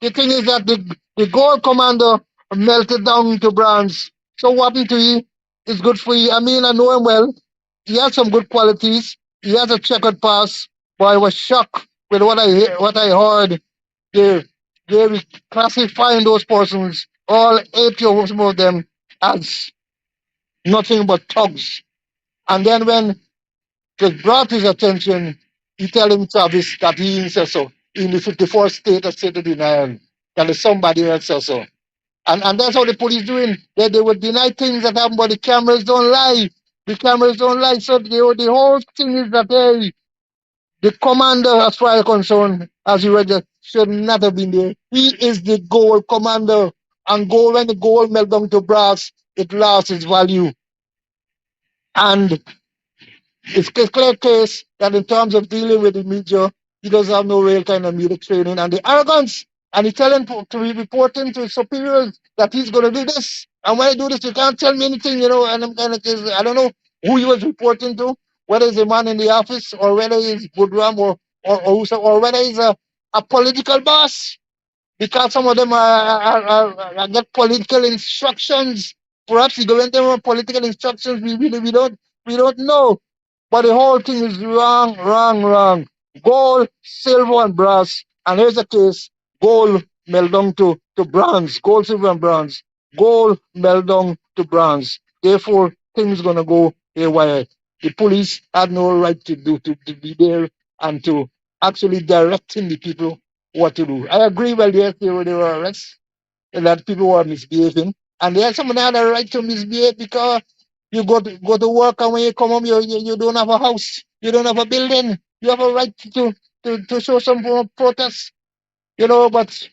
The thing is that the gold commander melted down into bronze. So what happened to he is good for you. I mean, I know him well. He has some good qualities. He has a checkered past, but I was shocked with what I heard. They they classifying those persons, all 80 of them, as nothing but thugs. And then when it brought his attention, he tell him Travis that he didn't say so. in the 54th state of state of denial that is somebody else also. And that's how the police doing. They would deny things that happen, but the cameras don't lie. The cameras don't lie. So the whole thing is that hey, the commander, as far as concerned, as you read, should not have been there. He is the goal commander. And goal, when the goal melt down to brass, it lost its value. And it's a clear case that in terms of dealing with the media, he doesn't have no real kind of media training. And the arrogance, and he telling to be reporting to his superiors that he's going to do this. And when I do this, you can't tell me anything, And I'm kind of, I don't know who he was reporting to, whether it's a man in the office or whether it's Budram or whether he's a political boss. Because some of them get political instructions. Perhaps he giving them political instructions. We don't know. But the whole thing is wrong, wrong, wrong. Gold, silver, and brass. And here's the case: gold melt down to bronze. Gold, silver, and bronze. Gold melt down to bronze. Therefore, things gonna go haywire. The police had no right to be there and to actually directing the people what to do. I agree. Well, yes, there were arrests and that people were misbehaving, and there's someone had a right to misbehave because you go to work, and when you come home, you don't have a house, you don't have a building, you have a right to show some form of protest, But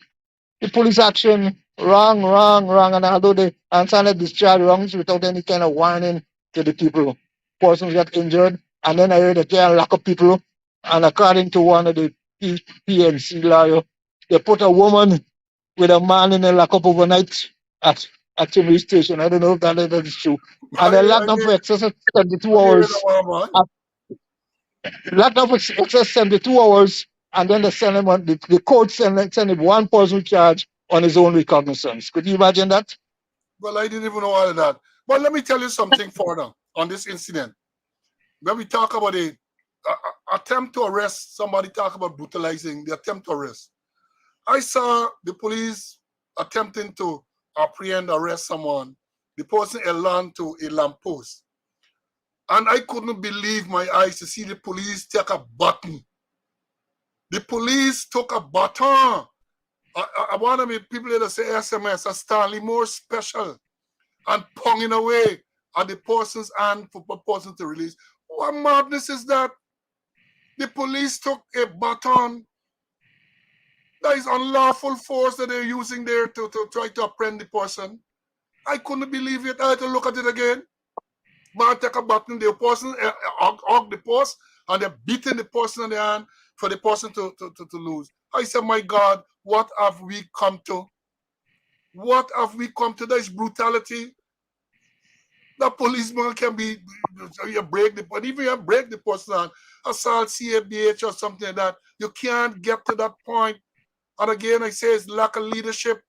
the police action wrong, wrong, wrong, and although they answered discharge wrongs without any kind of warning to the people, persons get injured, and then I heard that they lock up people, and according to one of the PNC lawyer, they put a woman with a man in a lockup overnight at at Chimney Station. I don't know if that is true. And they I locked them hear, for excess of 72 I hear the hours. one, man. uh, Locked them for excess 72 hours, and then they send him on the court send him one person charge on his own recognizance. Could you imagine that? Well, I didn't even know all of that. But let me tell you something further on this incident. When we talk about a attempt to arrest somebody, talk about brutalizing the attempt to arrest. I saw the police attempting to apprehend, arrest someone. The person held on to a lamppost. And I couldn't believe my eyes to see the police take a button. The police took a baton. I want to be people that say SMS, a Stanley more special, and ponging away at the person's hand for the person to release. What madness is that? The police took a baton. That is unlawful force that they're using there to try to apprehend the person. I couldn't believe it. I had to look at it again. Man take a button, the person hug the post, and they're beating the person in the hand for the person to lose. I said, my God, what have we come to? What have we come to? That is brutality. The policeman can be, you break the, but even you break the person hand, assault, CABH or something like that, you can't get to that point. And again, I say it's lack of leadership.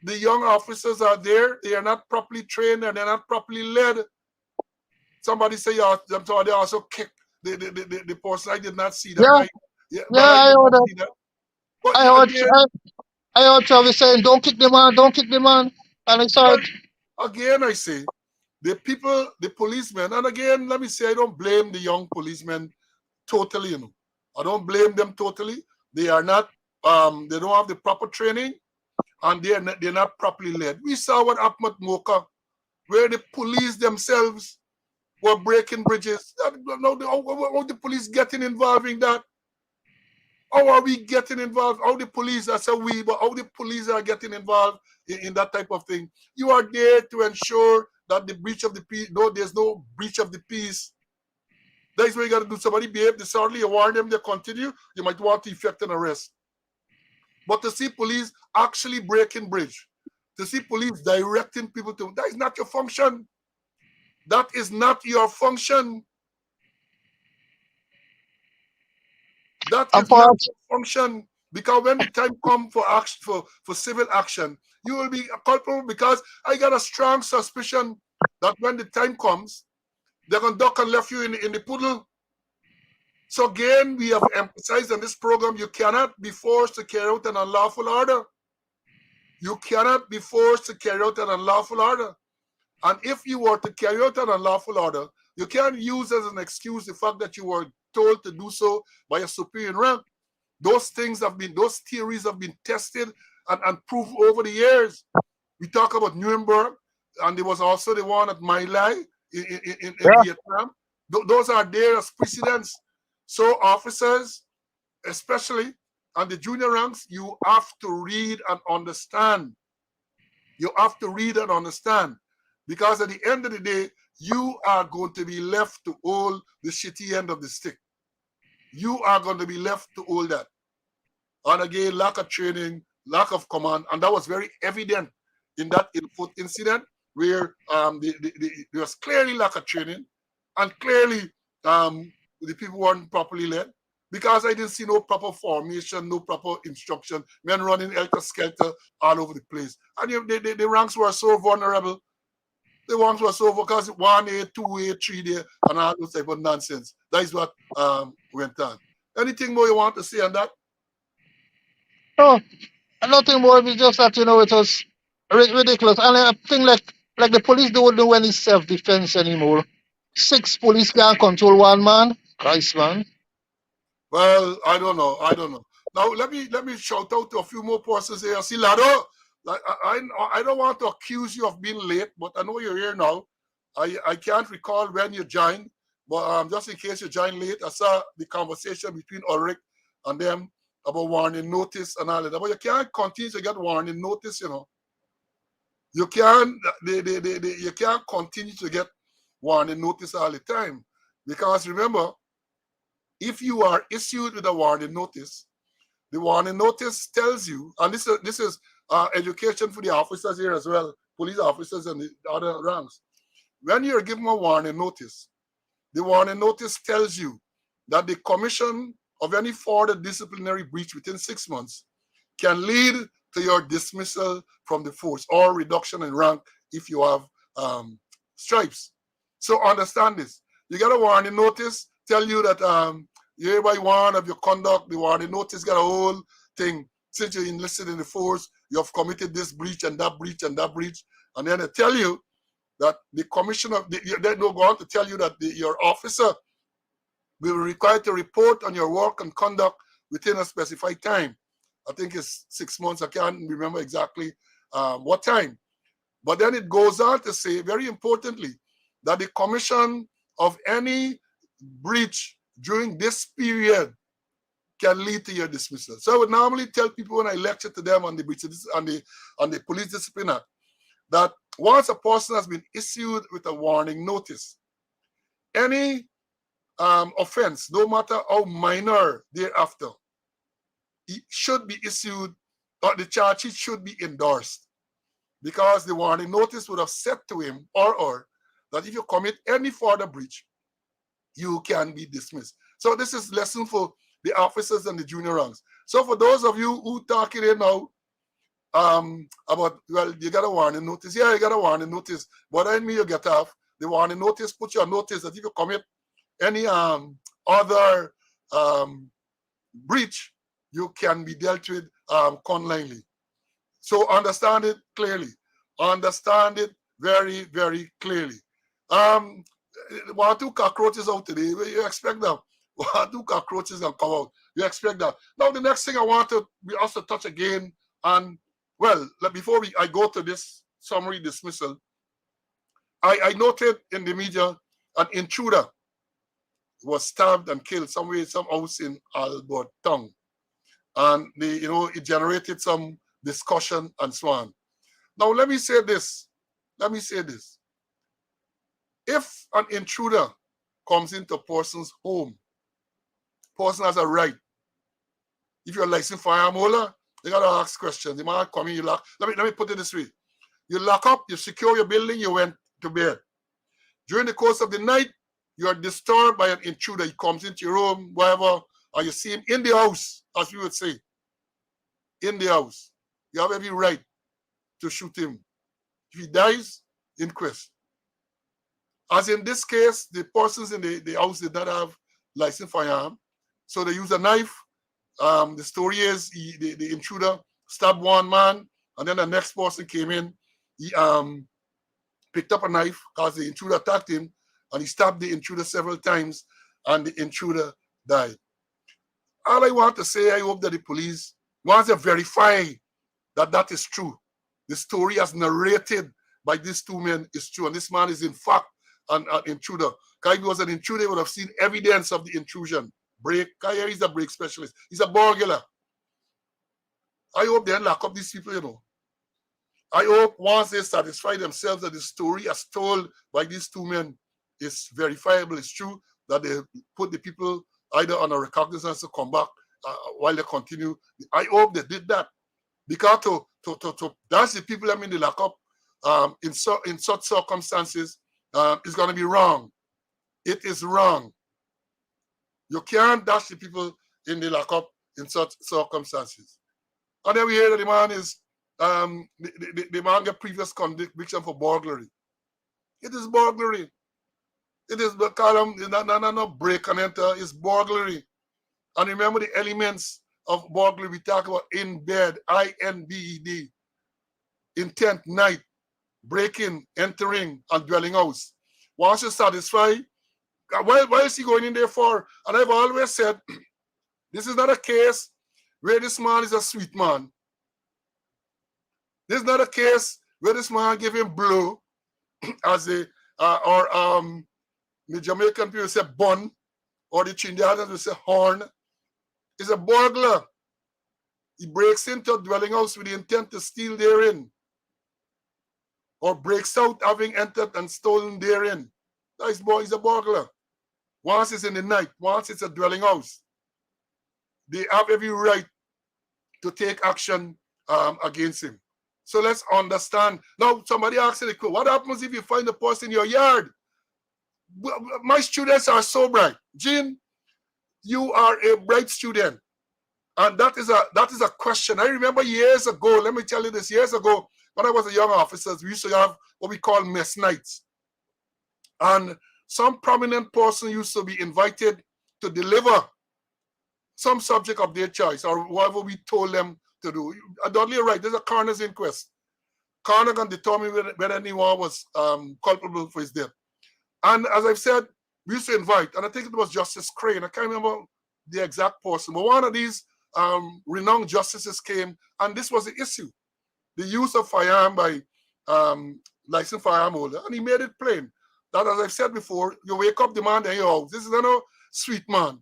The young officers are there, they are not properly trained and they're not properly led. Somebody say, they also kicked the person. I did not see that. Yeah, But I yeah, did not see that. But I heard, again, I heard Travis saying, "Don't kick the man, don't kick the man," and I saw but it. again, I say, the people, the policemen, and again, let me say, I don't blame the young policemen totally, I don't blame them totally. They are not, they don't have the proper training, and they're not properly led. We saw what happened at Mocha, where the police themselves were breaking bridges. How the police getting involved in that? How are we getting involved? How the police, I say we, but how the police are getting involved in that type of thing? You are there to ensure that the breach of the peace, no, there's no breach of the peace. That is what you got to do. Somebody behave disorderly, you warn them, they continue, you might want to effect an arrest. But to see police actually breaking bridge, to see police directing people to, that is not your function. That is not your function. That is not Apart, your function. Because when the time comes for action, for civil action, you will be culpable. Because I got a strong suspicion that when the time comes, they're gonna duck and left you in the puddle. So again, we have emphasized on this program, you cannot be forced to carry out an unlawful order. You cannot be forced to carry out an unlawful order. And if you were to carry out an unlawful order, you can't use as an excuse the fact that you were told to do so by a superior rank. Those theories have been tested and proved over the years. We talk about Nuremberg, and there was also the one at My Lai in Yeah. Vietnam. Those are there as precedents. So officers, especially on the junior ranks, you have to read and understand. You have to read and understand. Because at the end of the day, you are going to be left to hold the shitty end of the stick. You are going to be left to hold that. And again, lack of training, lack of command, and that was very evident in that input incident where there was clearly lack of training, and clearly the people weren't properly led because I didn't see no proper formation, no proper instruction, men running helter-skelter all over the place. And the ranks were so vulnerable. The ranks were so because 1A, 2A, 3 there, and all those type of nonsense. That is what went on. Anything more you want to say on that? No, nothing more. It's just that it was ridiculous. And I think like the police don't know any self defense anymore. Six police can't control one man. Christ, man. Well, I don't know. I don't know. Now let me shout out to a few more persons here. See, Lado, like I don't want to accuse you of being late, but I know you're here now. I can't recall when you joined, but just in case you joined late, I saw the conversation between Ulrich and them about warning notice and all that. But you can't continue to get warning notice, You can't you can't continue to get warning notice all the time. Because remember, if you are issued with a warning notice, the warning notice tells you, and this is education for the officers here as well, police officers and the other ranks. When you're given a warning notice, the warning notice tells you that the commission of any further disciplinary breach within 6 months can lead to your dismissal from the force or reduction in rank if you have stripes. So understand this. You get a warning notice, tell you that you hereby warned of your conduct. The warning notice got a whole thing. Since you enlisted in the force, you have committed this breach and that breach and that breach. And then they tell you that the commissioner, they don't go on to tell you that your officer will be required to report on your work and conduct within a specified time. I think it's 6 months. I can't remember exactly what time. But then it goes on to say, very importantly, that the commission of any breach during this period can lead to your dismissal. So I would normally tell people when I lecture to them on the breaches on the police discipline act that once a person has been issued with a warning notice, any offense, no matter how minor thereafter, it should be issued, or the charge sheet should be endorsed, because the warning notice would have said to him or her that if you commit any further breach, you can be dismissed. So this is lesson for the officers and the junior ranks. So for those of you who talking here now about, well, you got a warning notice. Yeah, you got a warning notice. But then me, you get off. The warning notice put you on notice that if you commit any other breach, you can be dealt with conlinely. So understand it clearly. Understand it very, very clearly. 1 or 2 cockroaches out today. You expect them. 1 or 2 cockroaches will come out. You expect that. Now the next thing I want to we also touch again on, well, before I go to this summary dismissal, I noted in the media an intruder was stabbed and killed somewhere in some house in Albert Town. And it generated some discussion and so on. Now let me say this. If an intruder comes into a person's home, person has a right. If you're a licensed firearm holder, you gotta ask questions. The man come in, you lock. Let me put it this way. You lock up, you secure your building, you went to bed. During the course of the night, you are disturbed by an intruder. He comes into your room, wherever, or you see him in the house, as we would say. In the house. You have every right to shoot him. If he dies, inquest. As in this case, the persons in the house did not have licensed firearm, so they use a knife. The story is the intruder stabbed one man, and then the next person came in. He picked up a knife because the intruder attacked him, and he stabbed the intruder several times, and the intruder died. All I want to say, I hope that the police wants to verify that that is true. The story as narrated by these two men is true, and this man is in fact an intruder. Because if he was an intruder, he would have seen evidence of the intrusion. Break. Kaya is a break specialist. He's a burglar. I hope they lock up these people, you know. I hope once they satisfy themselves that the story as told by these two men is verifiable, it's true, that they put the people either on a recognizance to come back while they continue. I hope they did that. Because to dash the people in the lockup in such circumstances is going to be wrong. It is wrong. You can't dash the people in the lockup in such circumstances. And then we hear that the man is the man get previous conviction for burglary. It is burglary. It is no break and enter. It's burglary. And remember the elements of burglary we talk about: in bed, INBED, intent, night, breaking, entering, and dwelling house. Once you satisfy, why is he going in there for? And I've always said, this is not a case where this man is a sweet man. This is not a case where this man gave him blow as a the Jamaican people say bun, or the Trinidadians will say horn. It's a burglar. He breaks into a dwelling house with the intent to steal therein, or breaks out having entered and stolen therein. He's a burglar. Once it's in the night, once it's a dwelling house, they have every right to take action against him. So let's understand. Now, somebody asked the question, what happens if you find a person in your yard? My students are so bright. Jean, you are a bright student. And that is a question. I remember years ago, let me tell you this, years ago, when I was a young officer, we used to have what we call mess nights. And some prominent person used to be invited to deliver some subject of their choice or whatever we told them to do. Dudley, you're right, there's a coroner's inquest. Coroner can determine whether anyone was culpable for his death. And as I've said, we used to invite, and I think it was Justice Crane, I can't remember the exact person, but one of these renowned justices came, and this was the issue. The use of firearm by licensed firearm holder, and he made it plain that, as I've said before, you wake up the man in your house. This is not a sweet man.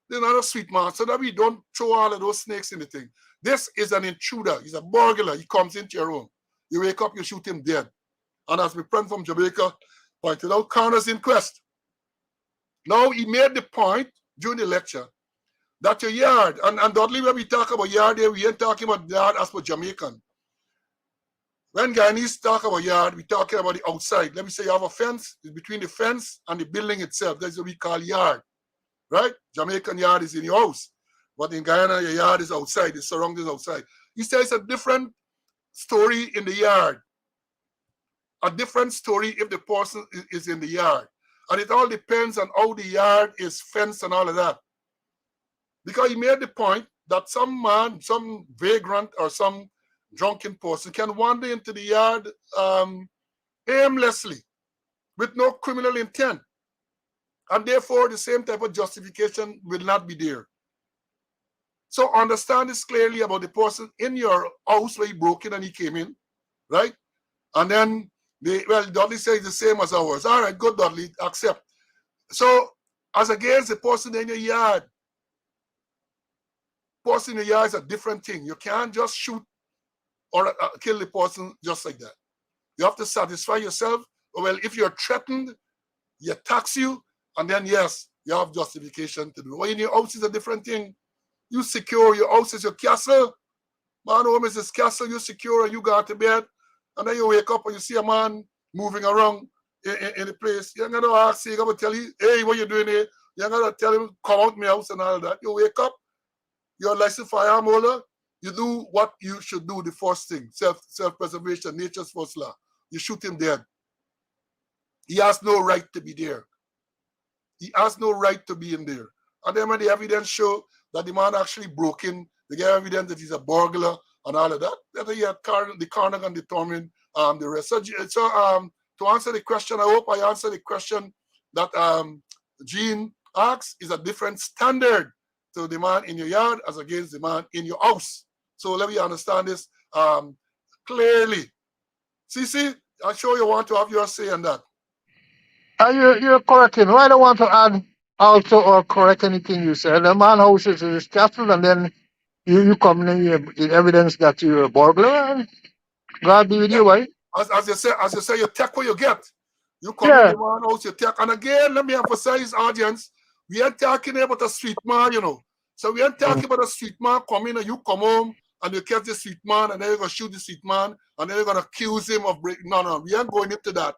This is not a sweet man, so that we don't throw all of those snakes in the thing. This is an intruder. He's a burglar. He comes into your room. You wake up, you shoot him dead. And as my friend from Jamaica pointed out, coroner's inquest. Now, he made the point during the lecture that your yard, and Dudley, when we talk about yard here, we ain't talking about yard as per Jamaican. When Guyanese talk about yard, we're talking about the outside. Let me say you have a fence. It's between the fence and the building itself. That's what we call yard, right? Jamaican yard is in your house. But in Guyana, your yard is outside. The surroundings outside. He says it's a different story in the yard. A different story if the person is in the yard. And it all depends on how the yard is fenced and all of that. Because he made the point that some man, some vagrant or some drunken person can wander into the yard aimlessly with no criminal intent. And therefore, the same type of justification will not be there. So understand this clearly about the person in your house where he broke in and he came in, right? And then, Dudley says the same as ours. All right, good, Dudley, accept. So, as against the person in your yard, person in your yard is a different thing. You can't just shoot or kill the person just like that. You have to satisfy yourself. Well, if you're threatened, he attacks you, and then yes, you have justification to do. Well, in your house is a different thing. You secure your house is your castle. Man, home is his castle. You secure and you go to bed, and then you wake up and you see a man moving around in the place. You're gonna ask, you're gonna tell him, hey, what you doing here? You're gonna tell him, come out my house and all that. You wake up, you're a licensed firearm holder. You do what you should do, the first thing, self-preservation, nature's first law. You shoot him dead. He has no right to be there. He has no right to be in there. And then when the evidence show that the man actually broke in, they get evidence that he's a burglar and all of that, the coroner can determine the rest. So to answer the question, I hope I answered the question that Jean asked, is a different standard to the man in your yard as against the man in your house. So let me understand this clearly. CC, I'm sure you want to have your say on that. You're correct. You know, I don't want to add alter or correct anything you said. The man house is his castle, and then you come in here with evidence that you're a burglar. And God be with Yeah. you, right? As you say, you take what you get. You come in Yeah. the man house, you take. And again, let me emphasize, audience, we ain't talking about a street man, you know. So we ain't Mm. talking about a street man come in and you come home and you catch the street man and then you're gonna shoot the street man and then you're gonna accuse him of breaking. No, no, we ain't going into that.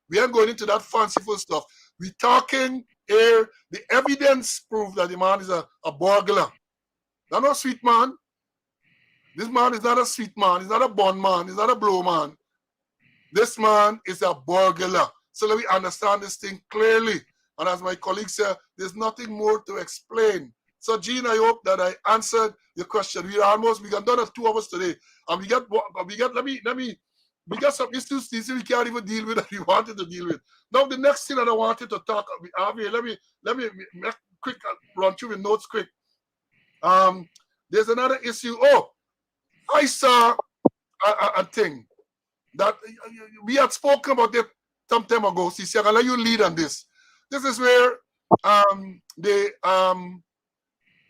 We ain't going into that fanciful stuff. We talking here, the evidence prove that the man is a burglar. Not no street man. This man is not a street man. He's not a bond man. He's not a blow man. This man is a burglar. So let me understand this thing clearly. And as my colleague said, there's nothing more to explain. So, Gene, I hope that I answered your question. We got done at 2 hours today. And we got some issues we can't even deal with that we wanted to deal with. Now, the next thing that I wanted to talk about, let me make quick run through the notes quick. There's another issue. Oh, I saw a thing that we had spoken about it some time ago. CC, I'm gonna let you lead on this. This is where they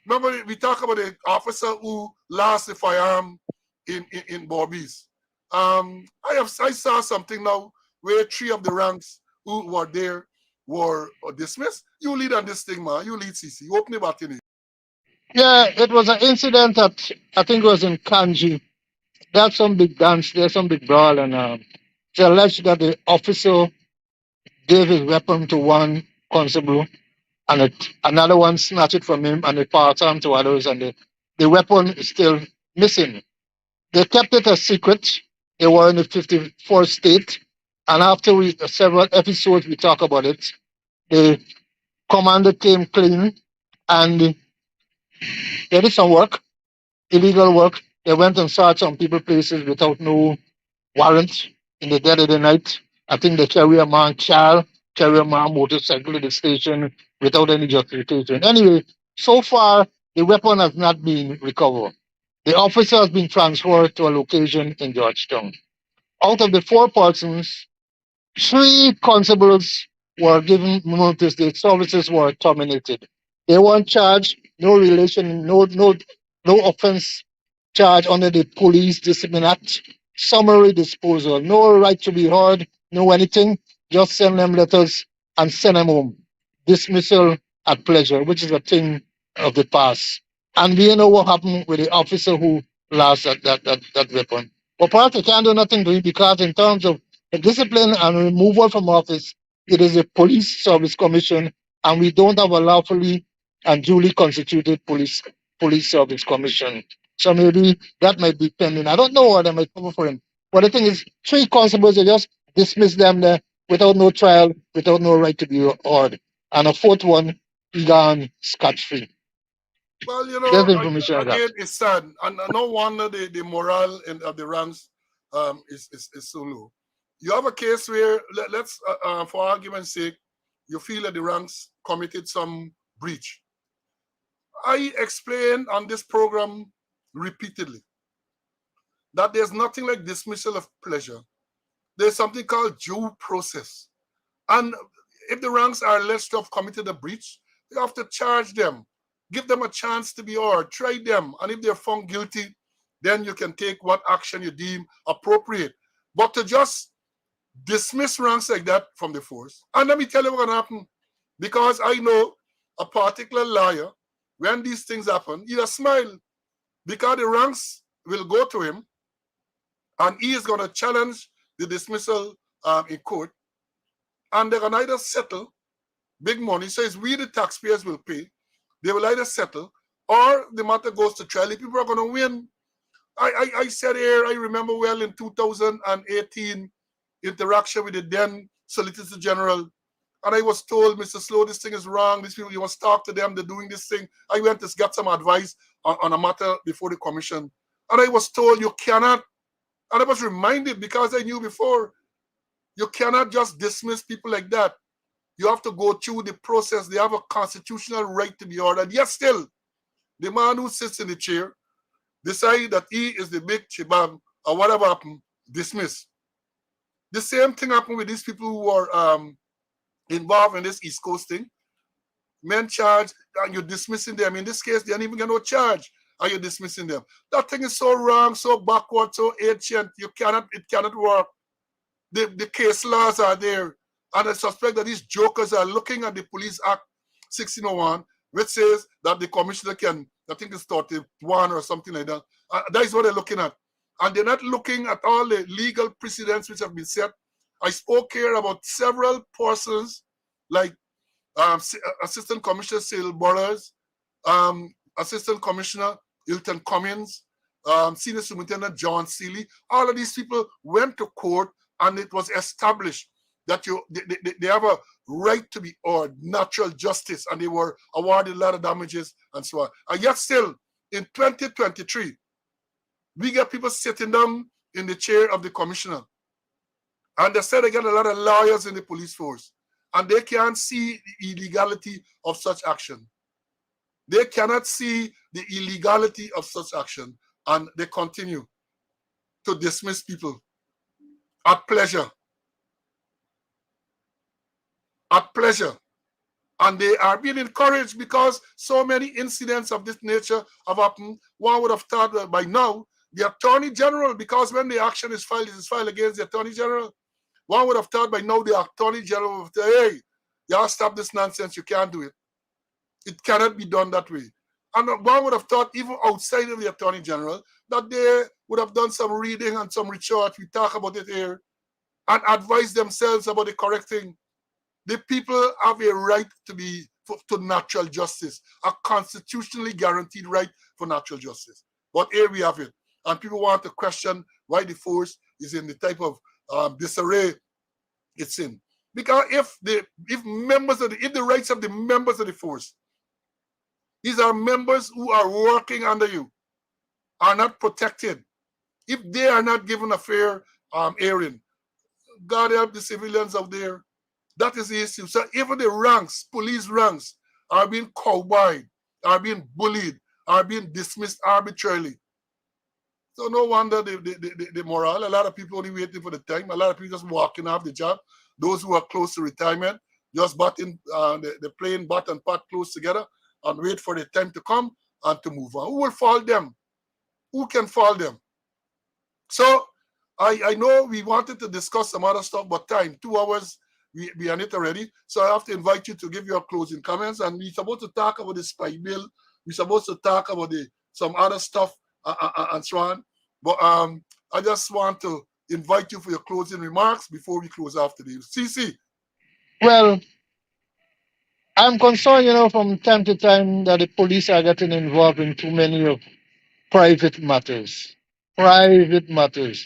remember we talk about the officer who lost the firearm in Bobby's. I saw something now where 3 of the ranks who were there were dismissed. You lead on this thing, man. You lead, CC. You open it back in it. Yeah, it was an incident that I think it was in Kanji. There's some big dance, there's some big brawl, and it's alleged that the officer gave his weapon to one constable, and another one snatched it from him, and it passed on to others, and the weapon is still missing. They kept it a secret. They were in the 54th state, and after several episodes, we talk about it. The commander came clean, and they did some work, illegal work. They went and searched some people places without no warrant in the dead of the night. I think they carry a man car, carry a man motorcycle to the station without any justification. Anyway, so far the weapon has not been recovered. The officer has been transferred to a location in Georgetown. Out of the 4 persons, 3 constables were given notice. The services were terminated. They weren't charged. No relation. No offense charge under the Police Discipline Act. Summary disposal. No right to be heard. No anything. Just send them letters and send them home. Dismissal at pleasure, which is a thing of the past. And we know what happened with the officer who lost that weapon. But perhaps they can't do nothing to it because in terms of the discipline and removal from office, it is a police service commission, and we don't have a lawfully and duly constituted police service commission. So maybe that might be pending. I don't know what they might cover for him. But the thing is, 3 constables, they just dismiss them there without no trial, without no right to be heard. And a fourth one, he gone scot free. Well, That's the information I got. again, it's sad, and no wonder the morale of the ranks is so low. You have a case where let's, for argument's sake, you feel that the ranks committed some breach. I explained on this program repeatedly that there's nothing like dismissal of pleasure. There's something called due process, and if the ranks are alleged to have committed a breach, you have to charge them, give them a chance to be heard, try them, and if they're found guilty, then you can take what action you deem appropriate. But to just dismiss ranks like that from the force, and let me tell you what's gonna happen, because I know a particular lawyer, when these things happen, he'll smile because the ranks will go to him and he is gonna challenge the dismissal in court, and they're gonna either settle big money, so it's we the taxpayers will pay. They will either settle or the matter goes to trial. The people are going to win. I said here, I remember well in 2018, interaction with the then Solicitor General, and I was told, Mr. Slow, this thing is wrong. These people, you must talk to them. They're doing this thing. I went to get some advice on a matter before the commission, and I was told you cannot, and I was reminded because I knew before, you cannot just dismiss people like that. You have to go through the process. They have a constitutional right to be ordered. Yes, still, The man who sits in the chair decide that he is the big chibab or whatever happened, dismiss. The same thing happened with these people who were involved in this East Coast thing. Men charged and you're dismissing them. In this case, they didn't even get no charge. And you're dismissing them. That thing is so wrong, so backward, so ancient. It cannot work. The case laws are there. And I suspect that these jokers are looking at the Police Act 1601, which says that the commissioner can, I think it's 31 or something like that. That is what they're looking at. And they're not looking at all the legal precedents which have been set. I spoke here about several persons like Assistant Commissioner Cyril Burrows, Assistant Commissioner Hilton Cummins, Senior Superintendent John Seeley. All of these people went to court and it was established that they have a right to be awarded natural justice, and they were awarded a lot of damages and so on. And yet still, in 2023, we get people sitting down in the chair of the commissioner. And they said they get a lot of lawyers in the police force, and they can't see the illegality of such action. They cannot see the illegality of such action, and they continue to dismiss people at pleasure. At pleasure. And they are being encouraged because so many incidents of this nature have happened. One would have thought that by now, the Attorney General, because when the action is filed, it is filed against the Attorney General. One would have thought by now the Attorney General would say, hey, y'all stop this nonsense, you can't do it. It cannot be done that way. And one would have thought, even outside of the Attorney General, that they would have done some reading and some research. We talk about it here, and advise themselves about the correct thing. The people have a right to natural justice, a constitutionally guaranteed right for natural justice. But here we have it. And people want to question why the force is in the type of disarray it's in. Because if the rights of the members of the force, these are members who are working under you, are not protected, if they are not given a fair airing, God help the civilians out there. That is the issue. So even the ranks, police ranks, are being cowboyed, are being bullied, are being dismissed arbitrarily. So no wonder the morale. A lot of people only waiting for the time. A lot of people just walking off the job. Those who are close to retirement, just button the plane butt and pot close together and wait for the time to come and to move on. Who will fall them? Who can fall them? So I know we wanted to discuss some other stuff, but time, 2 hours, we are on it already. So I have to invite you to give your closing comments. And we're supposed to talk about the spy bill. We're supposed to talk about some other stuff and so on. But I just want to invite you for your closing remarks before we close after this. CC. Well, I'm concerned, from time to time that the police are getting involved in too many of private matters. Private matters.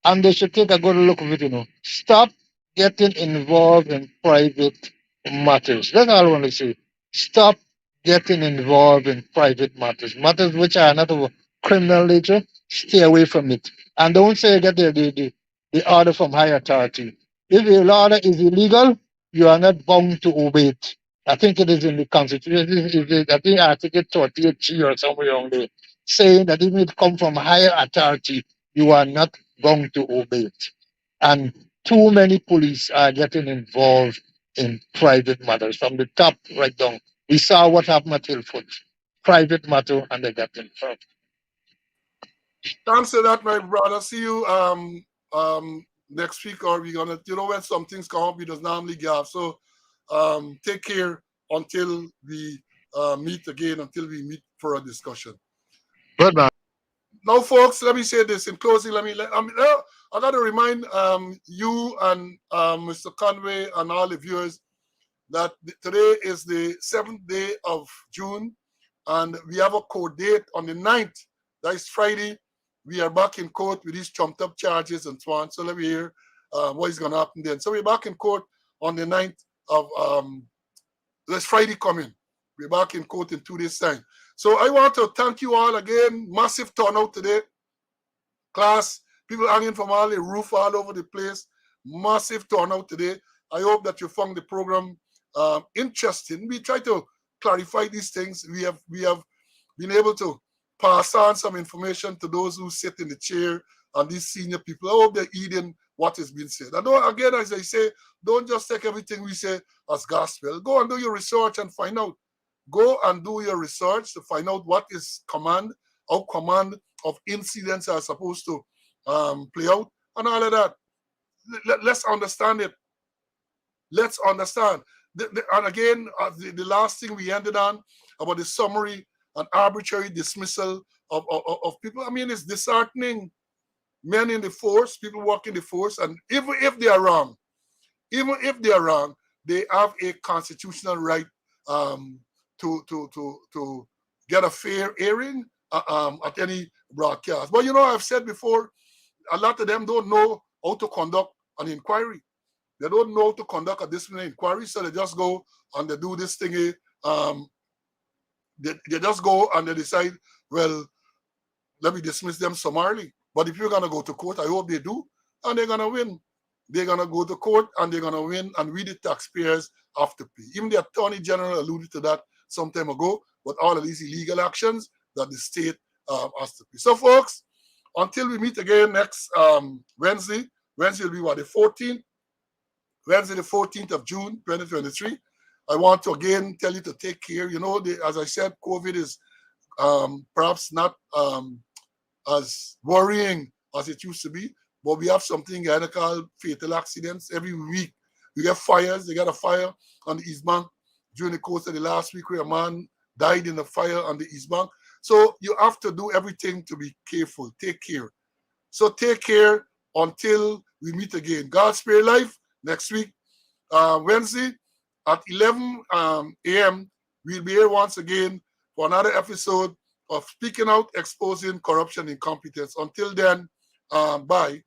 And they should take a good look at it. Stop getting involved in private matters. That's all I want to say. Stop getting involved in private matters. Matters which are not of a criminal nature, stay away from it. And don't say you get the order from higher authority. If the order is illegal, you are not bound to obey it. I think it is in the Constitution. I think Article 38G or somewhere around there, saying that even if it comes from higher authority, you are not going to obey it. And too many police are getting involved in private matters from the top right down. We saw what happened at Hillfoot. Private matter, and they got involved. Thanks for that, my brother. See you next week, or we're gonna, when some things come up, we just normally give. So take care until we meet again, until we meet for a discussion. Goodbye. Now, folks, let me say this in closing. I got to remind you and Mr. Conway and all the viewers that today is the 7th day of June, and we have a court date on the 9th. That is Friday. We are back in court with these trumped up charges and so on. So let me hear what is going to happen then. So we're back in court on the 9th of this Friday coming. We're back in court in 2 days' time. So I want to thank you all again. Massive turnout today. Class, people hanging from all the roof all over the place. Massive turnout today. I hope that you found the program interesting. We try to clarify these things. We being able to pass on some information to those who sit in the chair and these senior people. I hope they're eating what is being said. And don't, again, as I say, don't just take everything we say as gospel. Go and do your research and find out. Go and do your research to find out what is command, how command of incidents are supposed to play out, and all of that. Let's understand it. Let's understand. And again, the last thing we ended on about the summary and arbitrary dismissal of people. I mean, it's disheartening. Men in the force, people working the force, and even if they are wrong, even if they are wrong, they have a constitutional right um, to get a fair hearing at any broadcast. But you know, I've said before, a lot of them don't know how to conduct an inquiry. They don't know how to conduct a disciplinary inquiry, so they just go and they do this thing. Um, they just go and they decide, well, let me dismiss them summarily. But if you're gonna go to court, I hope they do, and they're gonna win. They're gonna go to court and they're gonna win, and we the taxpayers have to pay. Even the Attorney General alluded to that some time ago, but all of these illegal actions that the state has to pay. So, folks, until we meet again next Wednesday, Wednesday will be what, the 14th? Wednesday, the 14th of June, 2023. I want to again tell you to take care. You know, as I said, COVID is perhaps not as worrying as it used to be, but we have something called fatal accidents every week. We get fires. They got a fire on the East Bank during the course of the last week where a man died in a fire on the East Bank. So you have to do everything to be careful. Take care. So take care until we meet again. God spare life. Next week, Wednesday at 11 a.m., we'll be here once again for another episode of Speaking Out, Exposing Corruption and Incompetence. Until then, bye.